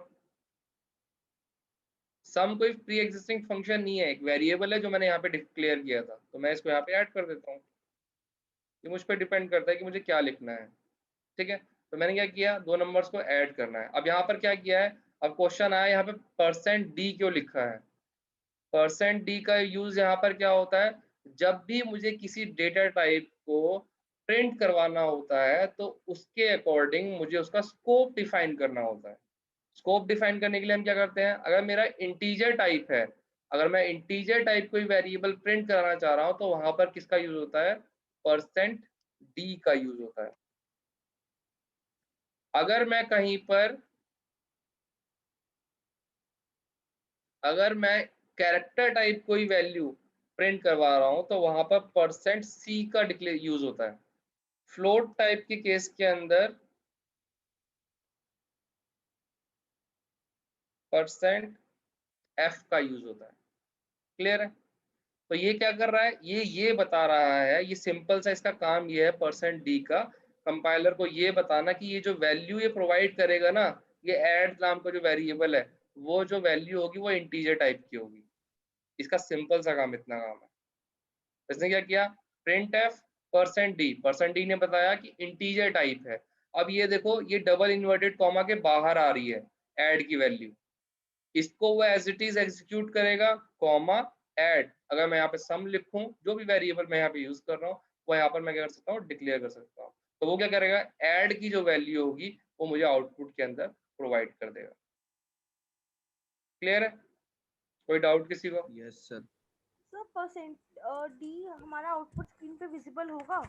सम कोई प्री एग्जिस्टिंग फंक्शन नहीं है, एक वेरिएबल है जो मैंने यहाँ पे डिक्लेयर किया था, तो मैं इसको यहाँ पे ऐड कर देता हूँ। ये मुझ पर डिपेंड करता है कि मुझे क्या लिखना है, ठीक है। तो मैंने क्या किया, 2 नंबर्स को ऐड करना है। अब यहाँ पर क्या किया है, अब क्वेश्चन आया यहाँ पे %d क्यों लिखा है। %d का यूज यहाँ पर क्या होता है, जब भी मुझे किसी डेटा टाइप को प्रिंट करवाना होता है तो उसके अकॉर्डिंग मुझे उसका स्कोप डिफाइन करना होता है। स्कोप डिफाइन करने के लिए हम क्या करते हैं, अगर मेरा इंटीजर टाइप है, अगर मैं इंटीजर टाइप कोई वेरिएबल प्रिंट कराना चाह रहा हूं तो वहां पर किसका यूज होता है, %d का यूज होता है। अगर मैं कहीं पर, अगर मैं कैरेक्टर टाइप कोई वैल्यू प्रिंट करवा रहा हूं तो वहां पर %c का डिक्लेयर यूज होता है। फ्लोट टाइप के केस के अंदर %f का यूज होता है। क्लियर है? तो ये क्या कर रहा है, ये बता रहा है, ये सिंपल सा इसका काम ये है %d का, कंपाइलर को ये बताना कि ये जो वैल्यू ये प्रोवाइड करेगा ना, ये ऐड नाम का जो वेरिएबल है, वो जो वैल्यू होगी वो इंटीजर टाइप की होगी। इसका सिंपल सा काम इतना काम है। इसने क्या किया, printf %d ने बताया कि इंटीजर टाइप है। अब ये देखो, ये डबल इन्वर्टेड कॉमा के बाहर आ रही है ऐड की वैल्यू, इसको वो एज इट इज एग्जीक्यूट करेगा, कॉमा ऐड। अगर मैं यहाँ पे सम लिखूं, जो भी वेरिएबल मैं यहाँ पे यूज कर रहा हूँ, वो यहाँ पर मैं क्या कर सकता हूँ, डिक्लेयर कर सकता हूँ। तो वो क्या करेगा, ऐड की जो वैल्यू होगी वो मुझे आउटपुट के अंदर प्रोवाइड कर देगा। क्लियर है? कोई डाउट किसी को? Yes sir. सर %d हमारा आउटपुट स्क्रीन पे विजिबल होगा?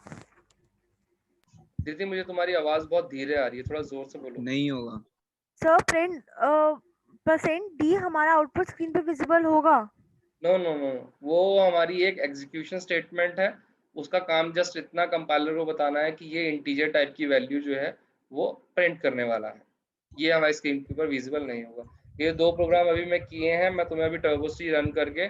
दीदी मुझे तुम्हारी आवाज बहुत धीरे आ रही है, थोड़ा जोर से बोलो। नहीं होगा सर %d हमारा आउटपुट स्क्रीन पे विजिबल होगा? नो नो नो, वो हमारी एक एग्जीक्यूशन स्टेटमेंट है, उसका काम जस्ट इतना कंपाइलर को बताना है कि ये इंटीजर टाइप की वैल्यू जो है वो प्रिंट करने वाला है, ये हमारी स्क्रीन के ऊपर विजिबल नहीं होगा। ये 2 प्रोग्राम अभी मैं किए हैं, मैं तुम्हें अभी टर्बोसी रन करके,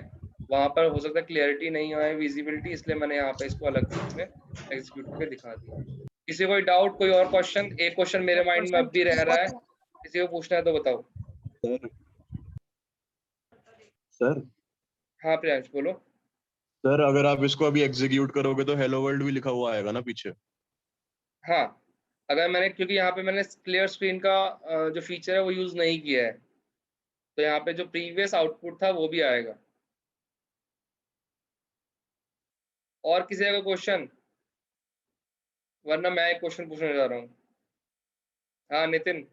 वहां पर हो सकता है क्लियरिटी नहीं हो, विजिबिलिटी, इसलिए मैंने यहाँ पे इसको अलग में एग्जीक्यूट करके दिखा दिया। किसी कोई डाउट, कोई और क्वेश्चन? एक क्वेश्चन मेरे माइंड में अब भी रह रहा है, किसी को पूछना है तो बताओ। सर हाँ प्रियांश बोलो। सर अगर आप इसको अभी एग्जीक्यूट करोगे तो हेलो वर्ल्ड भी लिखा हुआ आएगा ना पीछे? हाँ, अगर मैंने, क्योंकि यहाँ पे मैंने क्लियर स्क्रीन का जो फीचर है वो यूज नहीं किया है, तो यहाँ पे जो प्रीवियस आउटपुट था वो भी आएगा। और किसी का क्वेश्चन? वरना मैं एक क्वेश्चन पूछने जा रहा हूँ। हाँ नितिन,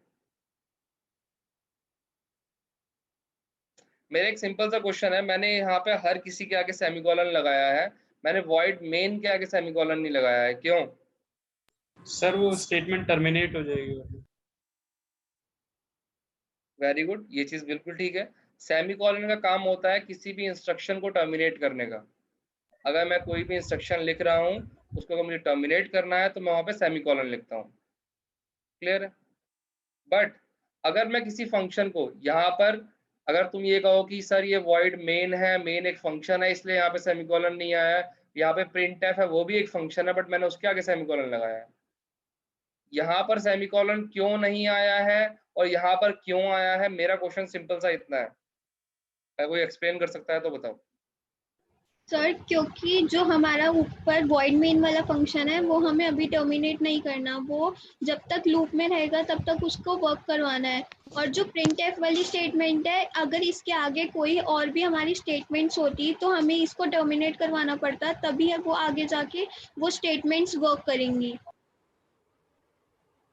मेरा एक सिंपल सा क्वेश्चन है, मैंने यहाँ पे हर किसी के आगे सेमीकोलन लगाया है, मैंने वॉइड मेन के आगे सेमीकोलन नहीं लगाया है, क्यों? सर वो स्टेटमेंट टर्मिनेट हो जाएगी। वेरी गुड, ये चीज बिल्कुल ठीक है। सेमीकोलन का काम होता है किसी भी इंस्ट्रक्शन को टर्मिनेट करने का। अगर मैं कोई भी इंस्ट्रक्शन लिख रहा हूँ, उसको अगर मुझे टर्मिनेट करना है तो मैं वहां पे सेमीकोलन लिखता हूँ। क्लियर है? बट अगर मैं किसी फंक्शन को यहाँ पर, अगर तुम ये कहो कि सर ये वॉइड मेन है, मेन एक फंक्शन है इसलिए यहाँ पे सेमीकोलन नहीं आया है, यहाँ पे printf है वो भी एक फंक्शन है बट मैंने उसके आगे सेमीकोलन लगाया है, यहाँ पर सेमीकोलन क्यों नहीं आया है और यहाँ पर क्यों आया है, मेरा क्वेश्चन सिंपल सा इतना है। अगर कोई एक्सप्लेन कर सकता है तो बताओ। सर क्योंकि जो हमारा ऊपर वॉइड मेन वाला फंक्शन है वो हमें अभी टर्मिनेट नहीं करना, वो जब तक लूप में रहेगा तब तक उसको वर्क करवाना है। और जो printf वाली स्टेटमेंट है, अगर इसके आगे कोई और भी हमारी स्टेटमेंट्स होती तो हमें इसको टर्मिनेट करवाना पड़ता, तभी वो आगे जाके वो स्टेटमेंट्स वर्क करेंगी।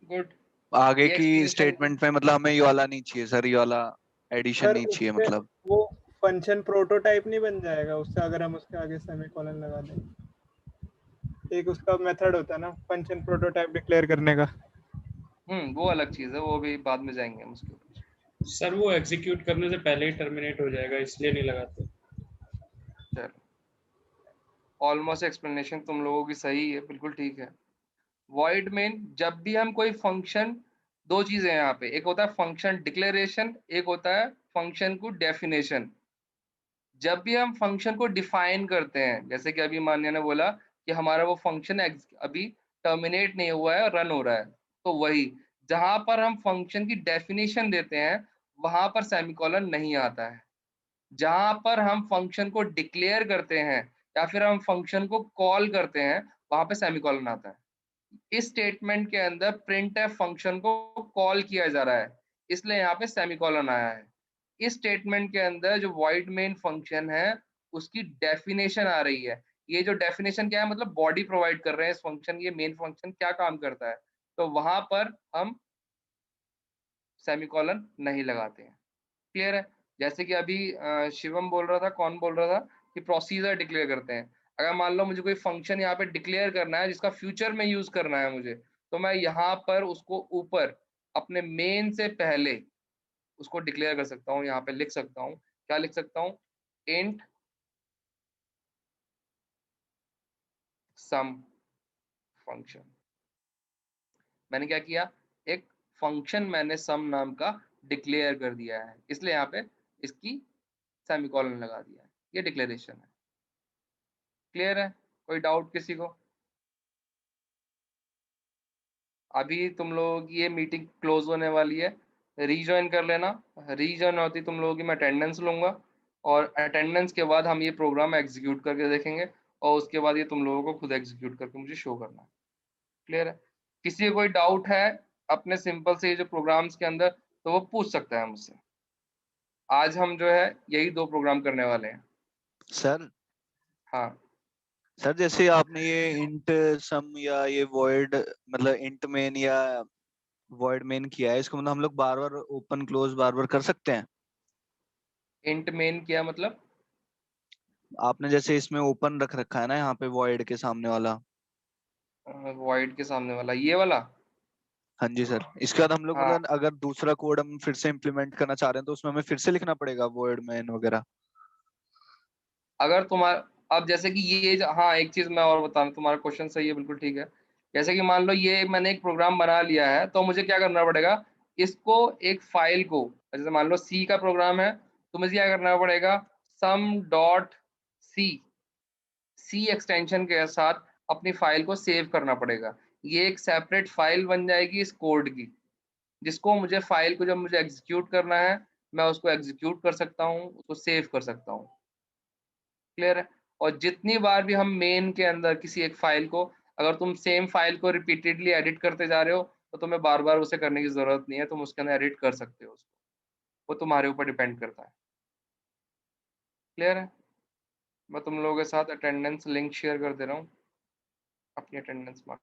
गुड। आगे ये की explanation- स्टेटमेंट में मतलब हमें ये वाला नहीं चाहिए सर, ये वाला एडिशन सर नहीं चाहिए उससे मतलब। वो फंक्शन प्रोटोटाइप नहीं बन जाएगा उससे अगर हम उसके आगे सेमीकोलन लगा दें? एक उसका मेथड होता है ना फंक्शन प्रोटोटाइप डिक्लेयर करने का। वो अलग चीज है, वो भी बाद में जाएंगे हम उसके ऊपर। सर वो एग्जीक्यूट करने से पहले ही टर्मिनेट हो जाएगा, इसलिए नहीं लगाते। चलो, ऑलमोस्ट एक्सप्लेनेशन तुम लोगों की सही है, बिल्कुल ठीक है। वॉइड मेन, जब भी हम कोई फंक्शन, दो चीजें हैं यहाँ पे, एक होता है फंक्शन डिक्लेरेशन, एक होता है फंक्शन को डेफिनेशन। जब भी हम फंक्शन को डिफाइन करते हैं, जैसे कि अभी मान्या ने बोला कि हमारा वो फंक्शन अभी टर्मिनेट नहीं हुआ है, रन हो रहा है, तो वही जहां पर हम फंक्शन की डेफिनेशन देते हैं वहां पर सेमीकोलन नहीं आता है। जहां पर हम फंक्शन को डिक्लेयर करते हैं या फिर हम फंक्शन को कॉल करते हैं वहां पे सेमीकोलन आता है। इस स्टेटमेंट के अंदर printf फंक्शन को कॉल किया जा रहा है, इसलिए यहाँ पे सेमीकोलन आया है। इस स्टेटमेंट के अंदर जो void main फंक्शन है उसकी डेफिनेशन आ रही है। ये जो डेफिनेशन क्या है, मतलब बॉडी प्रोवाइड कर रहे हैं इस फंक्शन, ये मेन फंक्शन क्या काम करता है, तो वहां पर हम सेमीकोलन नहीं लगाते हैं। क्लियर है? जैसे कि अभी शिवम बोल रहा था, कौन बोल रहा था कि प्रोसीजर डिक्लेयर करते हैं। अगर मान लो मुझे कोई फंक्शन यहाँ पे डिक्लेयर करना है जिसका फ्यूचर में यूज करना है मुझे, तो मैं यहाँ पर उसको ऊपर अपने मेन से पहले उसको डिक्लेयर कर सकता हूँ, यहाँ पे लिख सकता हूँ। क्या लिख सकता हूँ? इंट सम फंक्शन। मैंने क्या किया? एक फंक्शन मैंने सम नाम का डिक्लेयर कर दिया है, इसलिए यहाँ पे इसकी सेमीकोलन लगा दिया है। ये डिक्लेरेशन है। क्लियर है? कोई डाउट किसी को? अभी तुम लोगों की ये मीटिंग क्लोज होने वाली है, रीजॉइन कर लेना। रीजॉइन होती तुम लोगों की मैं अटेंडेंस लूंगा, और अटेंडेंस के बाद हम ये प्रोग्राम एग्जीक्यूट करके देखेंगे, और उसके बाद ये तुम लोगों को खुद एग्जीक्यूट करके मुझे शो करना है। क्लियर है? किसी को कोई डाउट है अपने सिंपल से ये जो प्रोग्राम्स के अंदर, तो वो पूछ सकता है मुझसे। आज हम जो है यही 2 प्रोग्राम करने वाले हैं। सर हाँ, सर जैसे आपने ये इंट सम या ये वॉइड मतलब इंट मेन या वॉइड मेन किया है, इसको मतलब हम लोग बार बार ओपन क्लोज बार बार कर सकते हैं? इंट मेन क्या मतलब? आपने जैसे इसमें ओपन रख रखा है ना यहाँ पे वॉइड के सामने वाला। वॉइड के सामने वाला, ये वाला? हाँ जी सर। इसके बाद हम लोग हाँ, मतलब अगर दूसरा कोड हम फिर से इम्प्लीमेंट करना चाह रहे हैं तो उसमें हमें फिर से लिखना पड़ेगा वॉइड मेन वगैरह? अगर तुम्हारा अब जैसे कि हाँ, एक चीज मैं और बता रहा हूँ, तुम्हारा क्वेश्चन सही है, बिल्कुल ठीक है। जैसे कि मान लो ये मैंने एक प्रोग्राम बना लिया है, तो मुझे क्या करना पड़ेगा? इसको एक फाइल को, जैसे मान लो सी का प्रोग्राम है, तो मुझे क्या करना पड़ेगा? सम डॉट सी एक्सटेंशन के साथ अपनी फाइल को सेव करना पड़ेगा। ये एक सेपरेट फाइल बन जाएगी इस कोड की, जिसको मुझे फाइल को जब मुझे एग्जीक्यूट करना है, मैं उसको एग्जीक्यूट कर सकता हूँ, उसको सेव कर सकता हूँ। क्लियर है? और जितनी बार भी हम मेन के अंदर किसी एक फाइल को, अगर तुम सेम फाइल को रिपीटेडली एडिट करते जा रहे हो, तो तुम्हें बार बार उसे करने की जरूरत नहीं है, तुम उसके अंदर एडिट कर सकते हो उसको। वो तुम्हारे ऊपर डिपेंड करता है। क्लियर है? मैं तुम लोगों के साथ अटेंडेंस लिंक शेयर कर दे रहा हूँ, अपनी अटेंडेंस मार्क।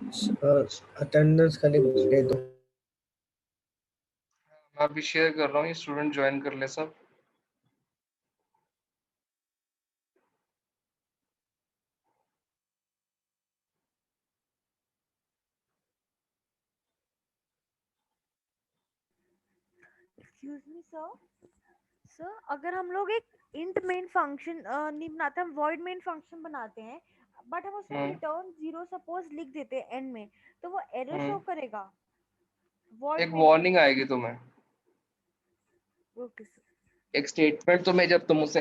अटेंडेंस खाली दे दो। मैं अभी शेयर कर रहा हूँ, ये स्टूडेंट ज्वाइन कर ले सब। एक्सक्यूज मी सर, सर अगर हम लोग एक इंट मेन फंक्शन नहीं बनाते, हम वॉइड मेन फंक्शन बनाते हैं बट हम उसमें रिटर्न 0 सपोज लिख देते हैं एंड में, तो वो एरर शो करेगा वॉइड एक मेन वार्निंग फंक्शन? आएगी तुम्हें, ओके सर। एक स्टेटमेंट तुम्हें, जब तुम उसे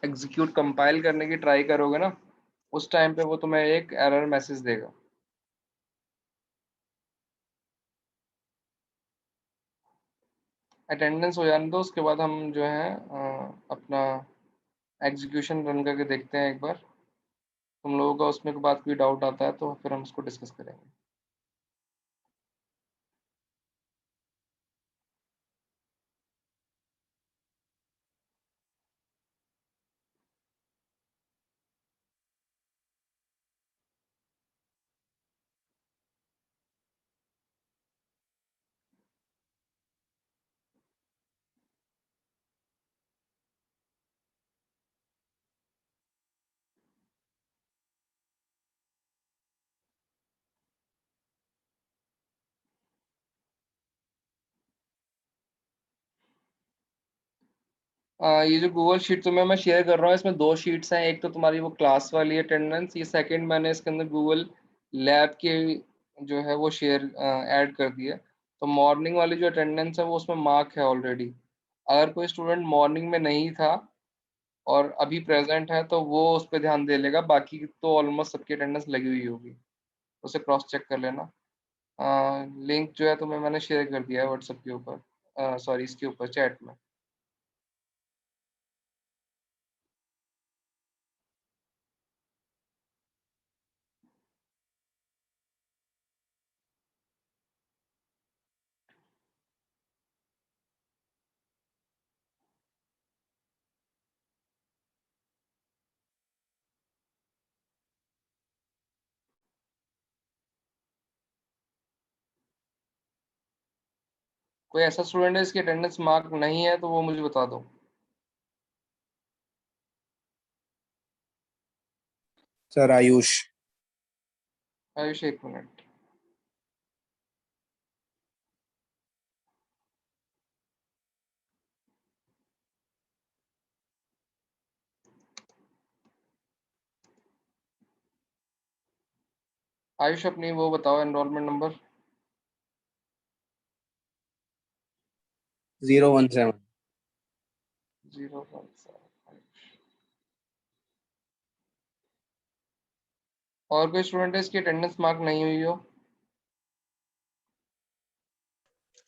एग्जीक्यूट कंपाइल करने की ट्राई करोगे ना, उस टाइम पे वो तुम्हें एक एरर मैसेज देगा। अटेंडेंस हो जाने दो, उसके बाद हम जो है अपना एग्जीक्यूशन रन करके देखते हैं एक बार। तुम लोगों का उसमें के बाद कोई डाउट आता है तो फिर हम उसको डिस्कस करेंगे। ये जो गूगल शीट तुम्हें मैं शेयर कर रहा हूँ, इसमें दो शीट्स हैं। एक तो तुम्हारी वो क्लास वाली अटेंडेंस, ये सेकंड मैंने इसके अंदर गूगल लैब की जो है वो शेयर ऐड कर दी है। तो मॉर्निंग वाली जो अटेंडेंस है वो उसमें मार्क है ऑलरेडी। अगर कोई स्टूडेंट मॉर्निंग में नहीं था और अभी प्रेजेंट है तो वो उस पर ध्यान दे लेगा, बाकी तो ऑलमोस्ट सबकी अटेंडेंस लगी हुई होगी, उसे क्रॉस चेक कर लेना। लिंक जो है तुम्हें मैंने शेयर कर दिया है व्हाट्सएप के ऊपर, सॉरी इसके ऊपर चैट में। कोई ऐसा स्टूडेंट है इसकी अटेंडेंस मार्क नहीं है तो वो मुझे बता दो। सर आयुष। आयुष, एक मिनट। आयुष अपनी वो बताओ एनरोलमेंट नंबर। 017। 017। और कोई स्टूडेंट है इसकी अटेंडेंस मार्क नहीं हुई हो?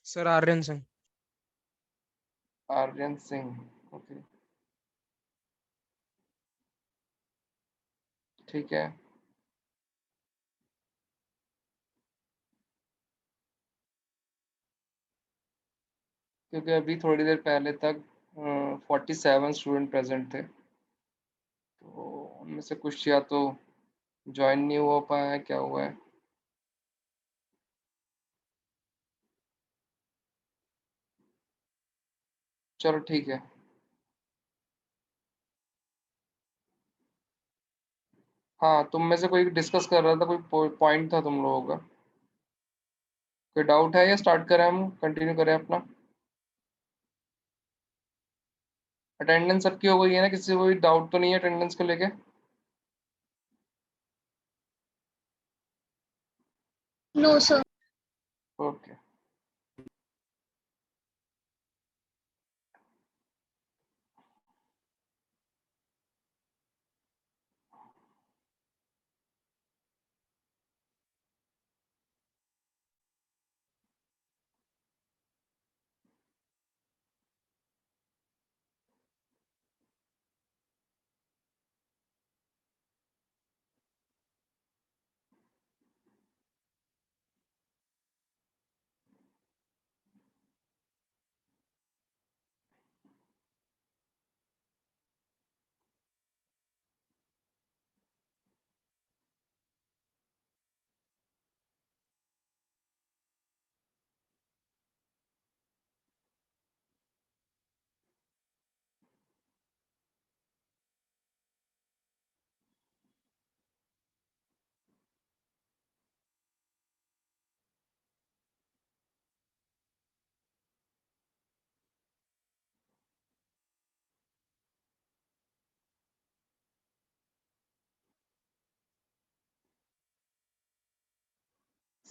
सर आर्यन सिंह। आर्यन सिंह, ओके ठीक है। क्योंकि अभी थोड़ी देर पहले तक 47 स्टूडेंट प्रेजेंट थे, तो उनमें से कुछ या तो ज्वाइन नहीं हो पाया है, क्या हुआ है। चलो ठीक है। हाँ, तुम में से कोई डिस्कस कर रहा था, कोई पॉइंट था तुम लोगों का? कोई डाउट है या स्टार्ट करें, हम कंटिन्यू करें अपना? अटेंडेंस सबकी हो गई है ना? किसी को कोई डाउट तो नहीं है अटेंडेंस को लेके? No sir. ओके।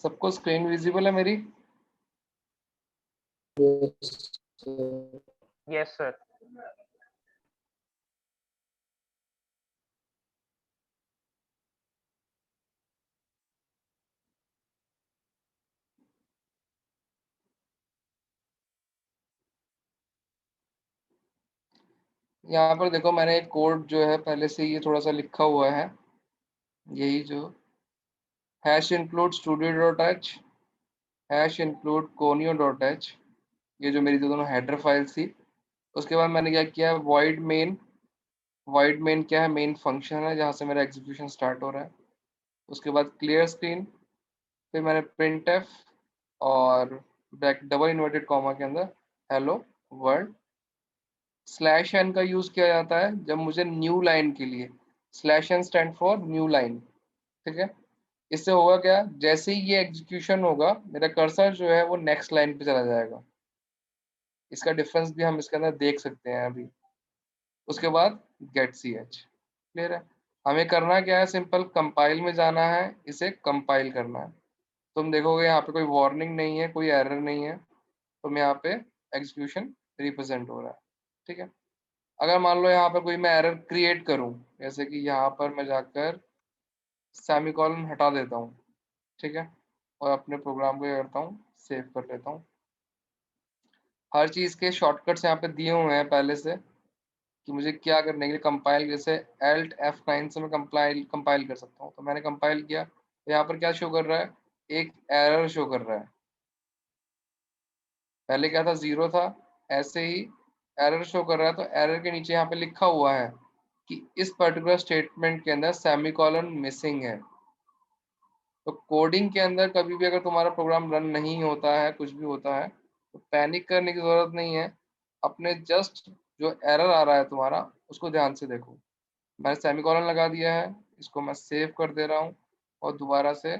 सबको स्क्रीन विजिबल है मेरी? Yes sir. यहाँ पर देखो मैंने एक कोड जो है पहले से ये थोड़ा सा लिखा हुआ है, यही जो hash include studio dot H, hash include conio dot H, ये जो मेरी दोनों हेडर फाइल्स थी। उसके बाद मैंने क्या किया, वॉइड मेन। वॉइड मेन क्या है, मेन फंक्शन है जहाँ से मेरा एग्जीक्यूशन स्टार्ट हो रहा है। उसके बाद क्लियर स्क्रीन, फिर मैंने प्रिंट एफ और डबल इन्वर्टेड कॉमा के अंदर हेलो वर्ल्ड। स्लैश एन का यूज किया जाता है जब मुझे न्यू लाइन के लिए, slash N stand for new line, ठीक है। इससे होगा क्या, जैसे ही ये एग्जीक्यूशन होगा मेरा कर्सर जो है वो नेक्स्ट लाइन पे चला जाएगा। इसका डिफरेंस भी हम इसके अंदर देख सकते हैं अभी। उसके बाद गेट सी एच, क्लियर है। हमें करना क्या है, सिंपल कंपाइल में जाना है, इसे कंपाइल करना है। तुम देखोगे यहाँ पे कोई वार्निंग नहीं है, कोई एरर नहीं है, तो यहाँ पे एग्जीक्यूशन रिप्रेजेंट हो रहा है, ठीक है। अगर मान लो यहाँ पर कोई मैं एरर क्रिएट करूँ, जैसे कि यहाँ पर मैं जाकर सेमीकोलन हटा देता हूँ, ठीक है, और अपने प्रोग्राम को क्या करता हूँ, सेव कर लेता हूँ। हर चीज़ के शॉर्टकट्स यहाँ पे दिए हुए हैं पहले से कि मुझे क्या करने के लिए कंपाइल, जैसे Alt F9 से मैं कंपाइल कर सकता हूँ। तो मैंने कंपाइल किया, तो यहाँ पर क्या शो कर रहा है, एक एरर शो कर रहा है। पहले क्या था, 0 था, ऐसे ही एरर शो कर रहा है। तो एरर के नीचे यहाँ पे लिखा हुआ है कि इस पर्टिकुलर स्टेटमेंट के अंदर सेमीकोलन मिसिंग है। तो कोडिंग के अंदर कभी भी अगर तुम्हारा प्रोग्राम रन नहीं होता है, कुछ भी होता है, तो पैनिक करने की जरूरत नहीं है। अपने जस्ट जो एरर आ रहा है तुम्हारा, उसको ध्यान से देखो। मैंने सेमीकोलन लगा दिया है, इसको मैं सेव कर दे रहा हूँ और दोबारा से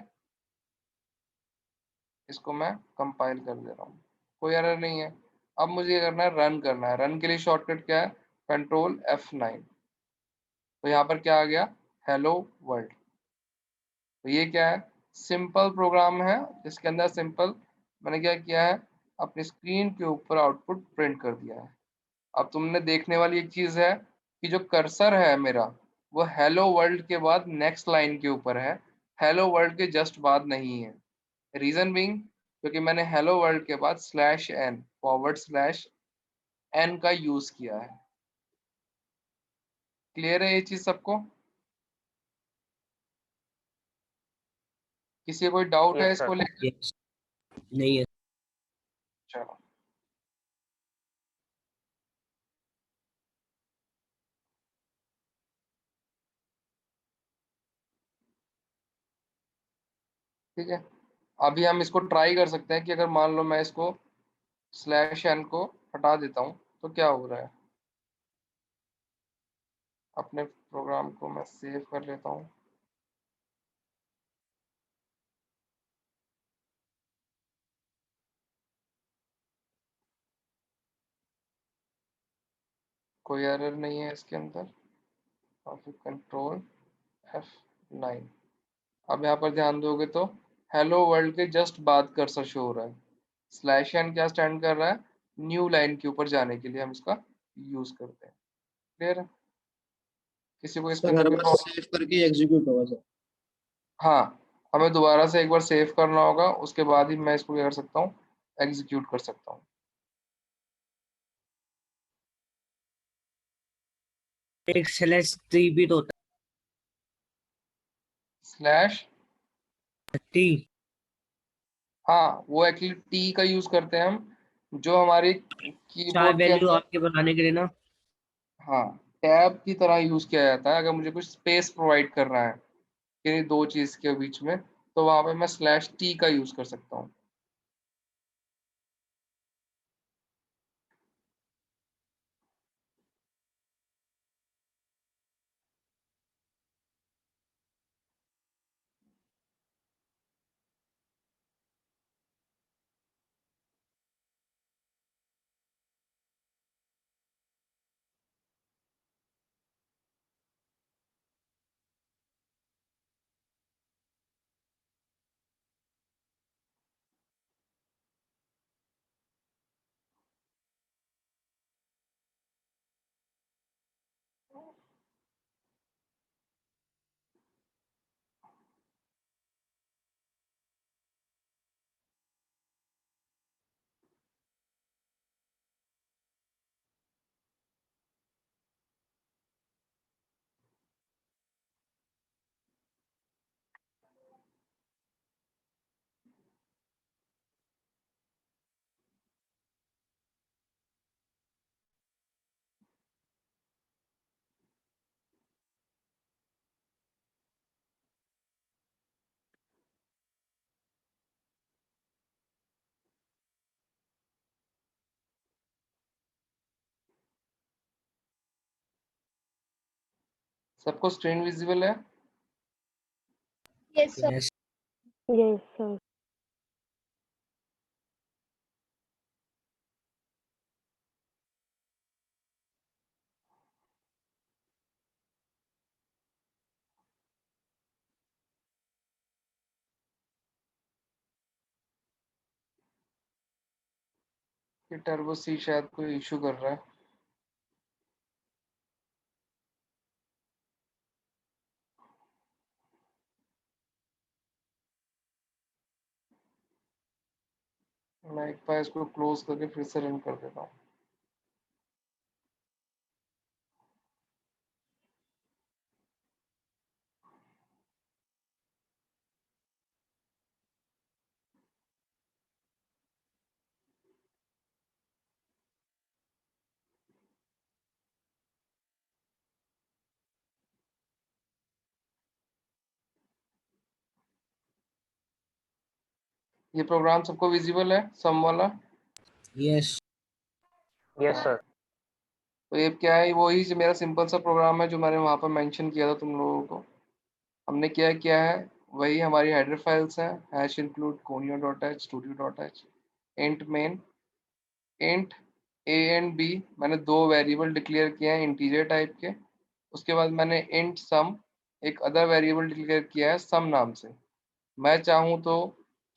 इसको मैं कंपाइल कर दे रहा हूँ, कोई एरर नहीं है। अब मुझे ये करना है, रन करना है। रन के लिए शॉर्टकट क्या है, कंट्रोल F9। तो यहाँ पर क्या आ गया, हेलो वर्ल्ड। तो ये क्या है, सिंपल प्रोग्राम है जिसके अंदर सिंपल मैंने क्या किया है, अपनी स्क्रीन के ऊपर आउटपुट प्रिंट कर दिया है। अब तुमने देखने वाली एक चीज है कि जो कर्सर है मेरा, वो हेलो वर्ल्ड के बाद नेक्स्ट लाइन के ऊपर है, हेलो वर्ल्ड के जस्ट बाद नहीं है। रीजन बीइंग, क्योंकि मैंने हेलो वर्ल्ड के बाद slash N, forward slash N का यूज किया है। क्लियर है ये चीज सबको? किसी को कोई डाउट है यस इसको सर। लेकर? नहीं है। चलो, ठीक है। अभी हम इसको ट्राई कर सकते हैं कि अगर मान लो मैं इसको स्लैश एन को हटा देता हूँ तो क्या हो रहा है। अपने प्रोग्राम को मैं सेव कर लेता हूँ। कोई एरर नहीं है इसके अंदर, और फिर कंट्रोल F9। अब यहाँ पर ध्यान दोगे तो हेलो वर्ल्ड के जस्ट बाद कर्सर शो हो रहा है। स्लैश एन क्या स्टैंड कर रहा है, न्यू लाइन के ऊपर जाने के लिए हम इसका यूज करते हैं। क्लियर है? किसी को इसके सर अंदर हर कोई बार प्रॉब्लम? सेव करके एग्जीक्यूट होगा सर। हाँ, हमें दोबारा से एक बार सेव करना होगा, उसके बाद ही मैं इसको क्या कर सकता हूँ, एग्जीक्यूट कर सकता हूँ। एक स्लैश टी भी तो होता स्लैश, है, टी। हाँ वो एक्चुअली टी का यूज करते हैं हम, जो हमारी चार कीबोर्ड के वैल्यू अंदर, आपके बनाने के लिए ना। हाँ, टैब की तरह यूज किया जाता है अगर मुझे कुछ स्पेस प्रोवाइड करना है किन्हीं दो चीज के बीच में, तो वहां पे मैं स्लैश टी का यूज कर सकता हूँ। सबको स्क्रीन विजिबल है? Yes sir. Yes. Yes sir. ये टर्बो सी शायद कोई इशू कर रहा है। मैं एक बार इसको क्लोज करके फिर से रन कर देता हूँ। ये प्रोग्राम सबको विजिबल है, सम वाला? Yes. Yes sir. तो ये क्या है, वही जो मेरा सिंपल सा प्रोग्राम है जो मैंने वहाँ पर मेंशन किया था तुम लोगों को। हमने क्या किया है, वही हमारी हेडर फाइल्स हैं, hash include conio.h, studio.h, int main, int a and b, मैंने दो वेरिएबल डिक्लेयर किए हैं इंटीजर टाइप के। उसके बाद मैंने इंट सम, एक अदर वेरिएबल डिक्लेयर किया है सम नाम से। मैं चाहूँ तो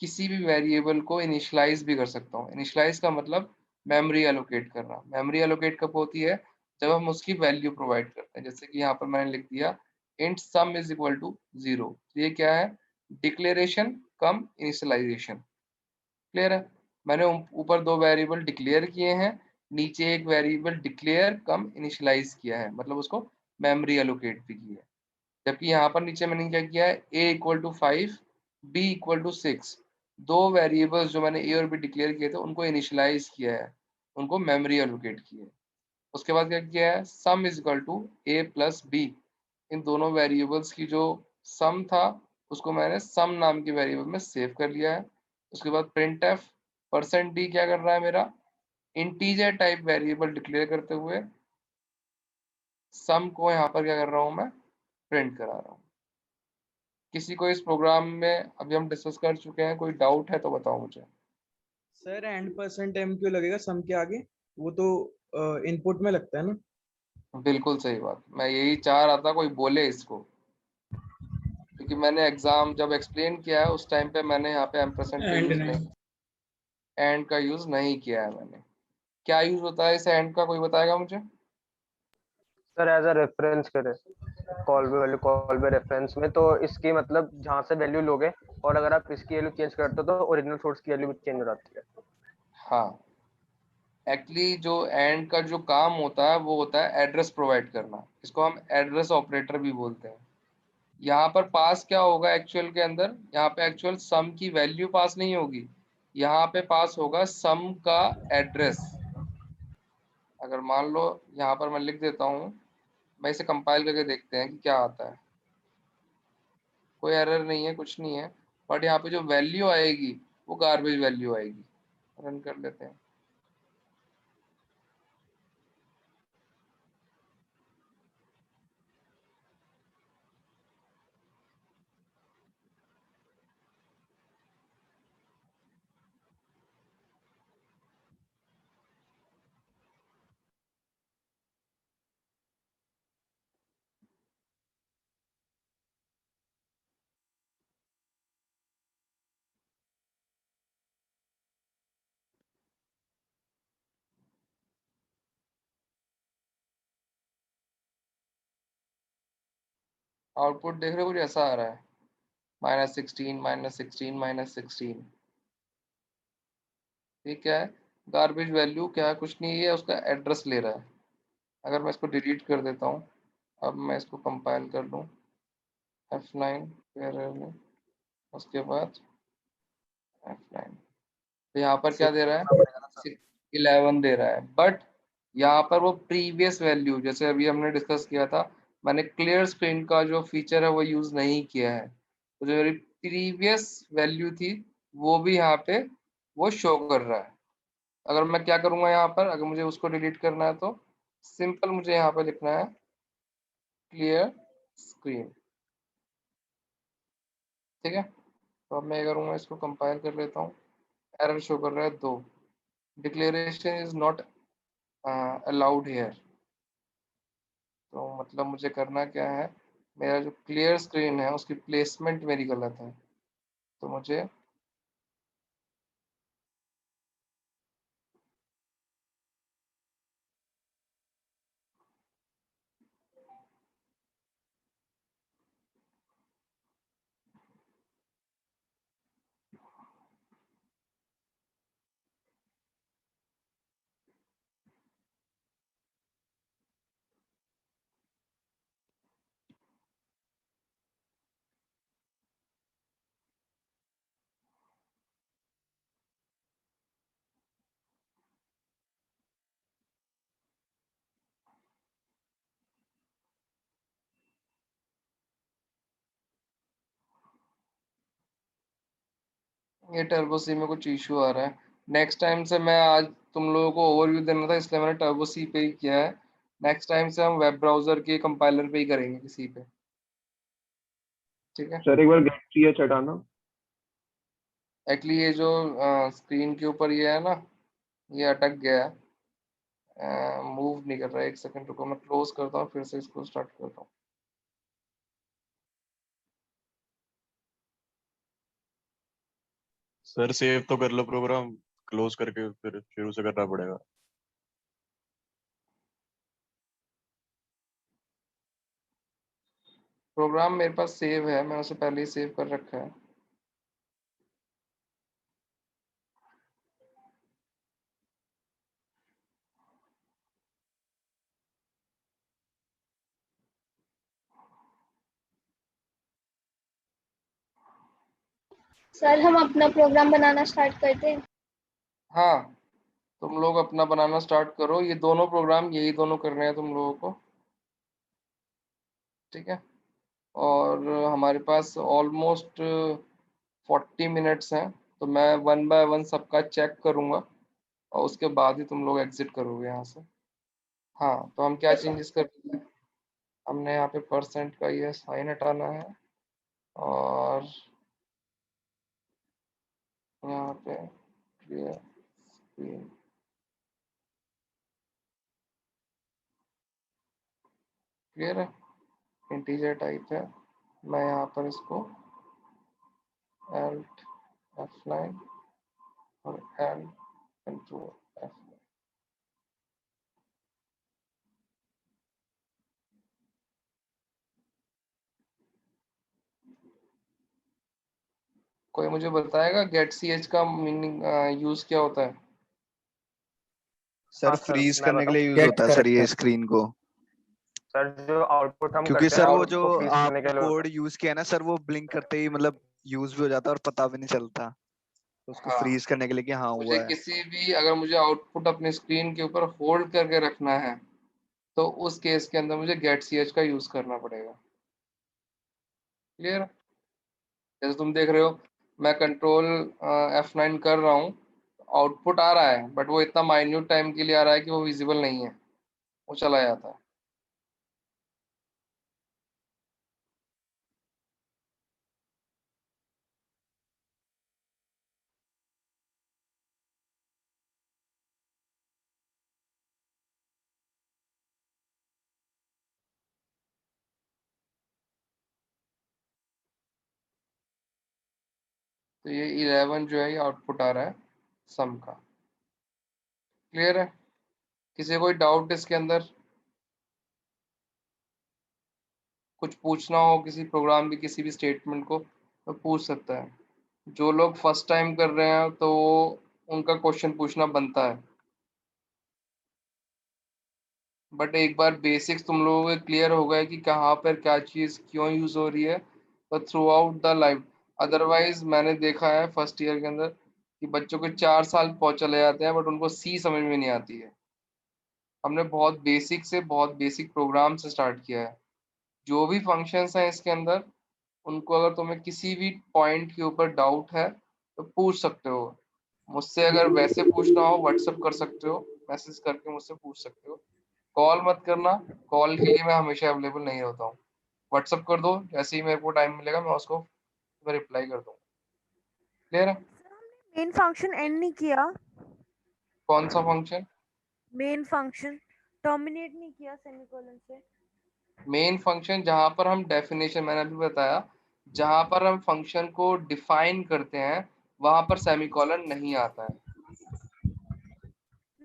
किसी भी वेरिएबल को इनिशियलाइज भी कर सकता हूँ। इनिशियलाइज का मतलब मेमोरी एलोकेट करना। मेमोरी एलोकेट कब होती है, जब हम उसकी वैल्यू प्रोवाइड करते हैं। जैसे कि यहाँ पर मैंने लिख दिया int sum is equal to 0। ये क्या है, डिक्लेरेशन कम इनिशियलाइजेशन। क्लियर है? मैंने ऊपर दो वेरिएबल डिक्लेयर किए हैं, नीचे एक वेरिएबल डिक्लेयर कम इनिशियलाइज किया है, मतलब उसको मेमोरी एलोकेट भी किया है। जबकि यहाँ पर नीचे मैंने क्या किया है, a equal to 5, b equal to 6, दो वेरिएबल्स जो मैंने a और b डिक्लेयर किए थे उनको इनिशियलाइज किया है, उनको मेमोरी एलोकेट किया है। उसके बाद क्या किया है, sum is equal to a plus b, इन दोनों वेरिएबल्स की जो सम था उसको मैंने सम नाम के वेरिएबल में सेव कर लिया है। उसके बाद printf %d क्या कर रहा है, मेरा इंटीजर टाइप वेरिएबल डिक्लेयर करते हुए सम को यहाँ पर क्या कर रहा हूँ, मैं प्रिंट करा रहा हूँ। किसी को इस प्रोग्राम में अभी हम डिस्कस कर चुके हैं, कोई डाउट है तो बताओ मुझे। सर एंड %m क्यों लगेगा सम के आगे? वो तो इनपुट में लगता है ना। बिल्कुल सही बात, मैं यही चाह रहा था कोई बोले इसको, क्योंकि मैंने एग्जाम जब एक्सप्लेन किया है उस टाइम पे मैंने यहाँ पे एम्परसेंड का एंड यूज नहीं। नहीं, एंड का यूज नहीं किया है मैंने। क्या यूज होता है इस एंड का, कोई बताएगा मुझे? सर एज अ रेफरेंस करे, call by value, call by reference में, तो इसकी मतलब जहाँ से वैल्यू लोगे और अगर आप इसकी वैल्यू चेंज करते हो तो ओरिजिनल सोर्स की वैल्यू भी चेंज हो जाती है। हाँ, एक्चुअली जो एंड का जो काम होता है वो होता है एड्रेस प्रोवाइड करना, इसको हम एड्रेस ऑपरेटर भी बोलते हैं। यहाँ पर पास क्या होगा एक्चुअल के अंदर, यहाँ पे एक्चुअल सम की वैल्यू पास नहीं होगी, यहाँ पे पास होगा सम का एड्रेस। अगर मान लो यहाँ पर मैं लिख देता हूँ, मैं इसे कंपाइल करके देखते हैं कि क्या आता है। कोई एरर नहीं है, कुछ नहीं है, बट यहाँ पे जो वैल्यू आएगी वो गार्बेज वैल्यू आएगी। रन कर लेते हैं। आउटपुट देख रहे हो, कुछ ऐसा आ रहा है, -16, -16, -16। ठीक है, गार्बेज वैल्यू क्या है, कुछ नहीं है, उसका एड्रेस ले रहा है। अगर मैं इसको डिलीट कर देता हूँ, अब मैं इसको कंपाइल कर लूँ, F9 एरर में, उसके बाद F9, तो यहाँ पर क्या दे रहा है, 11 दे रहा है। बट यहाँ पर वो प्रीवियस वैल्यू, जैसे अभी हमने डिस्कस किया था, मैंने क्लियर स्क्रीन का जो फीचर है वो यूज नहीं किया है, तो जो मेरी प्रीवियस वैल्यू थी वो भी यहाँ पे वो शो कर रहा है। अगर मैं क्या करूँगा यहाँ पर, अगर मुझे उसको डिलीट करना है तो सिंपल मुझे यहाँ पे लिखना है क्लियर स्क्रीन। ठीक है, तो अब मैं करूँगा, इसको कंपाइल कर लेता हूँ। एरर शो कर रहा है 2, declaration is not allowed here. तो मतलब मुझे करना क्या है, मेरा जो क्लियर स्क्रीन है उसकी प्लेसमेंट मेरी गलत है, तो मुझे ये टर्बो सी में कुछ इशू आ रहा है। नेक्स्ट टाइम से मैं आज तुम लोगों को ओवरव्यू देना था, इसलिए मैंने टर्बो सी पे ही किया है। नेक्स्ट टाइम से हम वेब ब्राउजर के कंपाइलर पे ही करेंगे किसी पे। ठीक है, सर एक बार गेट सी हटाना। एक्चुअली ये जो स्क्रीन के ऊपर ये है ना, ये अटक गया है, मूव नहीं कर रहा है। एक सेकंड रुको, मैं क्लोज करता हूँ, फिर से इसको स्टार्ट करता हूँ। सर सेव तो कर लो प्रोग्राम, क्लोज करके फिर शुरू से करना पड़ेगा। प्रोग्राम मेरे पास सेव है, मैंने उसे पहले ही सेव कर रखा है। सर हम अपना प्रोग्राम बनाना स्टार्ट करते हैं। हाँ, तुम लोग अपना बनाना स्टार्ट करो। ये दोनों प्रोग्राम यही दोनों करने हैं तुम लोगों को। ठीक है, और हमारे पास ऑलमोस्ट 40 मिनट्स हैं, तो मैं 1 बाय 1 सबका चेक करूँगा और उसके बाद ही तुम लोग एग्जिट करोगे यहाँ से। हाँ, तो हम क्या चेंजेस कर रहे हैं, हमने यहाँ पे परसेंट का ये साइन हटाना है, और यहाँ पे क्लियर स्क्रीन, क्लियर है, इंटीजर टाइप है। मैं यहाँ पर इसको Alt F9 और L कंट्रोल F9। कोई मुझे बताएगा गेट सी एच का मीनिंग यूज क्या होता है? सर हाँ सर, फ्रीज मैं करने के बताऊं। लिए यूज होता है सर ये स्क्रीन को, सर जो आउटपुट हम क्योंकि करते हैं सर ना, वो जो उसको फ्रीज करने आपने के लिए होता कोड यूज किया है ना सर, वो ब्लिंक करते ही मतलब यूज भी हो जाता है और पता भी नहीं चलता, तो है। उसको हाँ, फ्रीज करने के लिए कि हाँ मुझे हुआ है। किसी भी, अगर मुझे आउटपुट अपने स्क्रीन के ऊपर होल्ड करके रखना है, तो उस केस के अंदर मुझे गेट सी एच का यूज करना पड़ेगा। क्लियर? जैसे तुम देख रहे हो, मैं कंट्रोल F9 कर रहा हूँ, आउटपुट आ रहा है, बट वो इतना माइन्यूट टाइम के लिए आ रहा है कि वो विजिबल नहीं है, वो चला जाता है। तो ये 11 जो है ये आउटपुट आ रहा है सम का। क्लियर है? किसी कोई डाउट इसके अंदर? कुछ पूछना हो किसी प्रोग्राम की किसी भी स्टेटमेंट को तो पूछ सकता है। जो लोग फर्स्ट टाइम कर रहे हैं तो उनका क्वेश्चन पूछना बनता है, बट एक बार बेसिक्स तुम लोगों के क्लियर हो गए कि कहाँ पर क्या चीज़ क्यों यूज़ हो रही है, तो through out the life. Otherwise मैंने देखा है फर्स्ट ईयर के अंदर कि बच्चों के 4 साल पहुँच चले जाते हैं, बट उनको सी समझ में नहीं आती है। हमने बहुत बेसिक से बहुत बेसिक प्रोग्राम से स्टार्ट किया है। जो भी फंक्शंस हैं इसके अंदर, उनको अगर तुम्हें किसी भी पॉइंट के ऊपर डाउट है तो पूछ सकते हो मुझसे। अगर वैसे पूछना हो व्हाट्सएप कर सकते हो, मैसेज करके मुझसे पूछ सकते हो। कॉल मत करना, कॉल के लिए मैं हमेशा अवेलेबल नहीं होता हूँ। व्हाट्सअप कर दो, जैसे ही मेरे को टाइम मिलेगा मैं उसको रिप्लाई कर दूंगा। क्लियर है? मेन फंक्शन एंड नहीं किया, कौन सा फंक्शन? मेन फंक्शन टर्मिनेट नहीं किया सेमीकोलन से। मेन फंक्शन जहां पर हम डेफिनेशन, मैंने अभी बताया, जहां पर हम फंक्शन को डिफाइन करते हैं वहां पर सेमीकोलन नहीं आता है।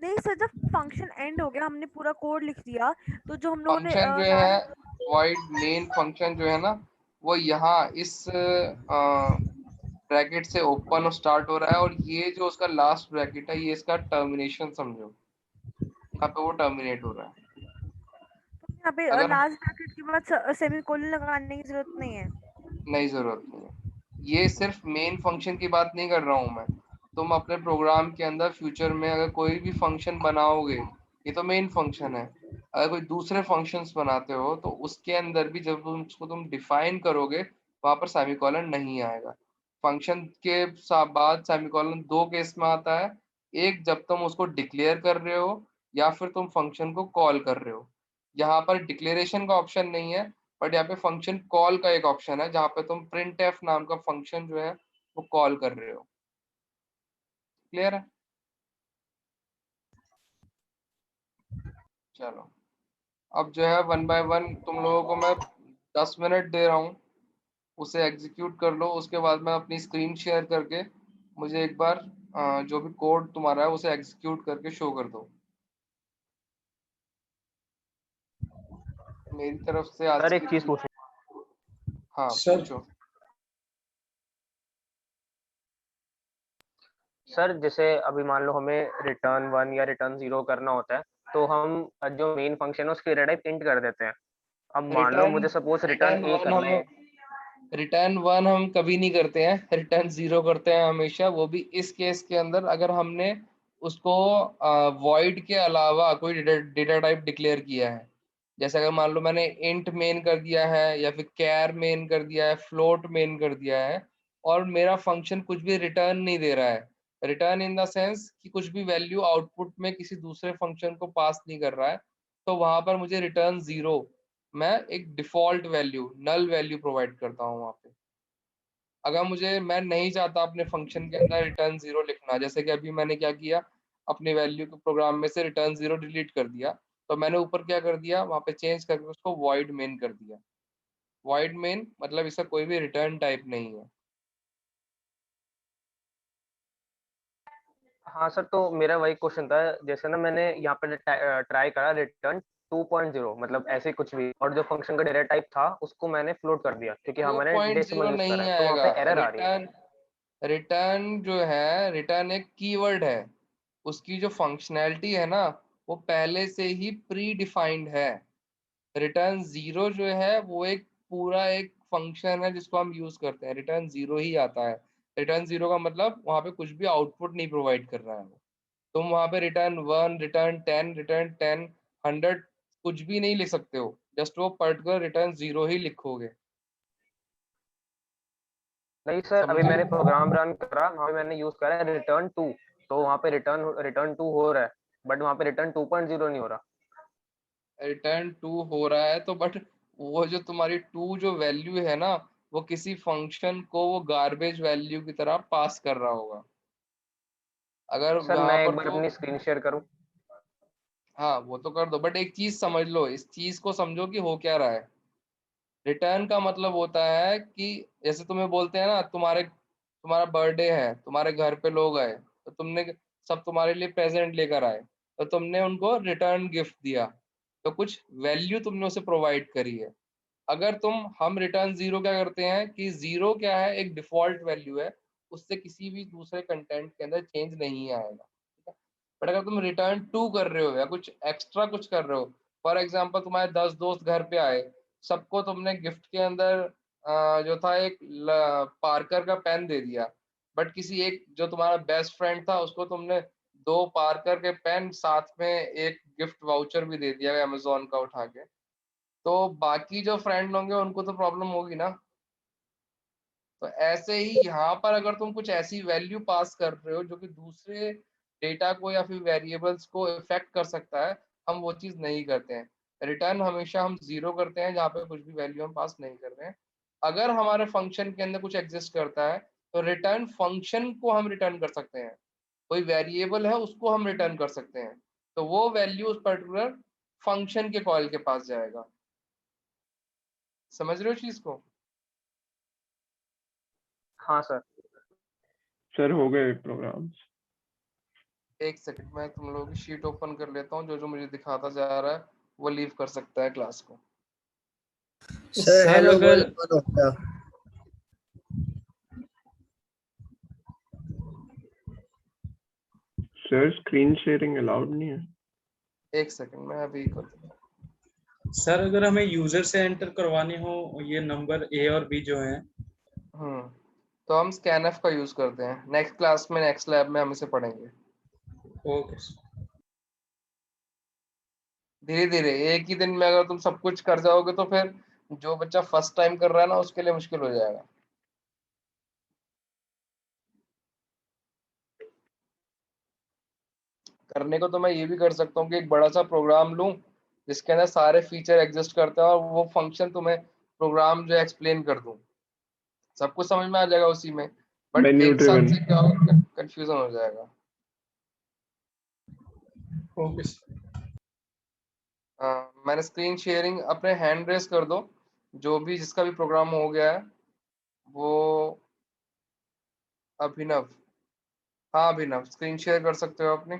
नहीं सर, जब फंक्शन एंड हो गया, हमने पूरा कोड लिख दिया, तो जो हम लोगों ने फंक्शन जो है वॉइड मेन फंक्शन जो है ना, वो यहाँ इस ब्रैकेट से ओपन और स्टार्ट हो रहा है, और ये जो उसका लास्ट ब्रैकेट है ये इसका टर्मिनेशन समझो, यहाँ पे वो टर्मिनेट हो रहा है। यहाँ पे अगर लास्ट ब्रैकेट के बाद सेमीकोलन लगाने की जरूरत नहीं है। नहीं, जरूरत नहीं है। ये सिर्फ मेन फंक्शन की बात नहीं कर रहा हूँ मैं। तुम अपने प्रोग्राम के अंदर फ्यूचर में अगर कोई भी फंक्शन बनाओगे, ये तो मेन फंक्शन है, अगर कोई दूसरे फंक्शंस बनाते हो तो उसके अंदर भी जब तुम उसको डिफाइन करोगे वहां पर सेमीकोलन नहीं आएगा। फंक्शन के बाद सेमीकोलन दो केस में आता है, एक जब तुम उसको डिक्लेयर कर रहे हो या फिर तुम फंक्शन को कॉल कर रहे हो। यहाँ पर डिक्लेरेशन का ऑप्शन नहीं है, बट यहाँ पे फंक्शन कॉल का एक ऑप्शन है जहाँ पे तुम printf नाम का फंक्शन जो है वो कॉल कर रहे हो। क्लियर है? चलो, अब जो है वन बाय वन तुम लोगों को मैं 10 मिनट दे रहा हूँ, उसे एग्जीक्यूट कर लो। उसके बाद मैं अपनी स्क्रीन शेयर करके मुझे एक बार जो भी कोड तुम्हारा है उसे एग्जीक्यूट करके शो कर दो। मेरी तरफ से आज सर की एक चीज पूछ, हाँ सर पूछो। सर जैसे अभी मान लो हमें रिटर्न 1 या रिटर्न 0 करना होता है, तो हम जो मेन फंक्शन है उसकी टाइप इंट कर देते हैं। अब मान लो मुझे सपोज रिटर्न ए करना है। रिटर्न 1 हम कभी नहीं करते हैं, रिटर्न 0 करते हैं हमेशा, वो भी इस केस के अंदर अगर हमने उसको वॉइड के अलावा कोई डेटा टाइप डिक्लेयर किया है। जैसे अगर मान लो मैंने इंट मेन कर दिया है या फिर कैर मेन कर दिया है, फ्लोट मेन कर दिया है, और मेरा फंक्शन कुछ भी रिटर्न नहीं दे रहा है, रिटर्न इन द सेंस कि कुछ भी वैल्यू आउटपुट में किसी दूसरे फंक्शन को पास नहीं कर रहा है, तो वहां पर मुझे रिटर्न 0, मैं एक default value null value provide करता हूँ वहां पे। अगर मैं नहीं चाहता अपने फंक्शन के अंदर रिटर्न 0 लिखना, जैसे कि अभी मैंने क्या किया, अपनी वैल्यू के प्रोग्राम में से रिटर्न 0 डिलीट कर दिया, तो मैंने ऊपर क्या कर दिया, वहां पे चेंज करके उसको वॉइड मेन कर दिया। वॉइड मेन मतलब इसका कोई भी रिटर्न टाइप नहीं है। हाँ सर, तो मेरा वही क्वेश्चन था, जैसे ना मैंने यहाँ पे ट्राई करा रिटर्न 2.0 मतलब ऐसे कुछ भी, और जो फंक्शन का डेटा टाइप था उसको मैंने फ्लोट कर दिया क्योंकि हमारे 2.0 डेसिमल यूज नहीं करा है, तो वहाँ आएगा। पे एरर आ रही है। रिटर्न जो है, रिटर्न एक कीवर्ड है, उसकी जो फंक्शनैलिटी है ना वो पहले से ही प्री डिफाइंड है। रिटर्न 0 जो है वो एक पूरा एक फंक्शन है जिसको हम यूज करते हैं, रिटर्न 0 ही आता है। रिटर्न 0 का मतलब वहां पे कुछ भी आउटपुट नहीं प्रोवाइड कर रहा है वो। तुम वहां पे रिटर्न 1, रिटर्न 10, रिटर्न 10, 100 कुछ भी नहीं लिख सकते हो, जस्ट वो पर्टिकुलर रिटर्न 0 ही लिखोगे। नहीं सर, अभी समझे? मैंने प्रोग्राम रन करा, वहाँ पे मैंने यूज करा है रिटर्न 2, तो वहाँ पे रिटर्न 2 हो रहा है, बट वहाँ पे रिटर्न 2.0 नहीं हो रहा। रिटर्न 2 हो रहा है तो बट वो जो तुम्हारी 2 जो वैल्यू है ना, वो किसी फंक्शन को वो गार्बेज वैल्यू की तरह पास कर रहा होगा। अगर सर वहां मैं एक पर बार वो, अपनी स्क्रीन शेयर करूँ? हाँ वो तो कर दो, बट एक चीज समझ लो, इस चीज को समझो कि हो क्या रहा है। रिटर्न का मतलब होता है कि जैसे तुम्हें बोलते हैं ना, तुम्हारा बर्थडे है, तुम्हारे घर पे लोग आए, तो तुमने सब तुम्हारे लिए प्रेजेंट लेकर आए, तो तुमने उनको रिटर्न गिफ्ट दिया, तो कुछ वैल्यू तुमने उसे प्रोवाइड करी है। अगर हम रिटर्न 0 क्या करते हैं कि 0 क्या है, एक डिफॉल्ट वैल्यू है, उससे किसी भी दूसरे कंटेंट के अंदर चेंज नहीं आएगा, ठीक है। बट अगर तुम रिटर्न 2 कर रहे हो या कुछ एक्स्ट्रा कुछ कर रहे हो, फॉर एग्जांपल तुम्हारे 10 दोस्त घर पे आए, सबको तुमने गिफ्ट के अंदर जो था एक पार्कर का पेन दे दिया, बट किसी एक जो तुम्हारा बेस्ट फ्रेंड था उसको तुमने 2 पार्कर के पेन साथ में एक गिफ्ट वाउचर भी दे दिया अमेजोन का उठा के, तो बाकी जो फ्रेंड होंगे उनको तो प्रॉब्लम होगी ना। तो ऐसे ही यहाँ पर अगर तुम कुछ ऐसी वैल्यू पास कर रहे हो जो कि दूसरे डेटा को या फिर वेरिएबल्स को इफेक्ट कर सकता है, हम वो चीज नहीं करते हैं। रिटर्न हमेशा हम 0 करते हैं जहाँ पे कुछ भी वैल्यू हम पास नहीं कर रहे हैं। अगर हमारे फंक्शन के अंदर कुछ एग्जिस्ट करता है तो रिटर्न फंक्शन को हम रिटर्न कर सकते हैं, कोई वेरिएबल है उसको हम रिटर्न कर सकते हैं, तो वो वैल्यू उस पर्टिकुलर फंक्शन के कॉल के पास जाएगा। समझ रहे हो चीज को? हाँ सर। सर हो गए प्रोग्राम्स। एक सेकंड, मैं तुम लोगों की शीट ओपन कर लेता हूँ। जो जो मुझे दिखाता जा रहा है वो लीव कर सकता है क्लास को। सर हेलो अगर बोल हो गया। सर स्क्रीन शेयरिंग अलाउड नहीं है। एक सेकंड, मैं अभी कर दूंगा। सर अगर हमें यूजर से एंटर करवाने हो ये नंबर ए और बी जो हैं, तो हम स्कैनएफ का यूज करते हैं। नेक्स्ट क्लास में, नेक्स्ट लैब में हम इसे पढ़ेंगे। ओके धीरे धीरे एक ही दिन में अगर तुम सब कुछ कर जाओगे तो फिर जो बच्चा फर्स्ट टाइम कर रहा है ना उसके लिए मुश्किल हो जाएगा। करने को तो मैं ये भी कर सकता हूँ कि एक बड़ा सा प्रोग्राम लूं जिसके अंदर सारे फीचर एग्जिस्ट करते हैं और वो फंक्शन तुम्हें प्रोग्राम जो एक्सप्लेन कर दूं, सब कुछ समझ में आ जाएगा उसी में, बट मेन्यू एक साथ ड्रिवन। से क्या होगा, कंफ्यूजन हो जाएगा। ओके मैंने स्क्रीन शेयरिंग अपने हैंड रेस कर दो, जो भी जिसका भी प्रोग्राम हो गया है वो। अभिनव, हाँ अभिनव स्क्रीन शेयर कर सकते हो अपनी।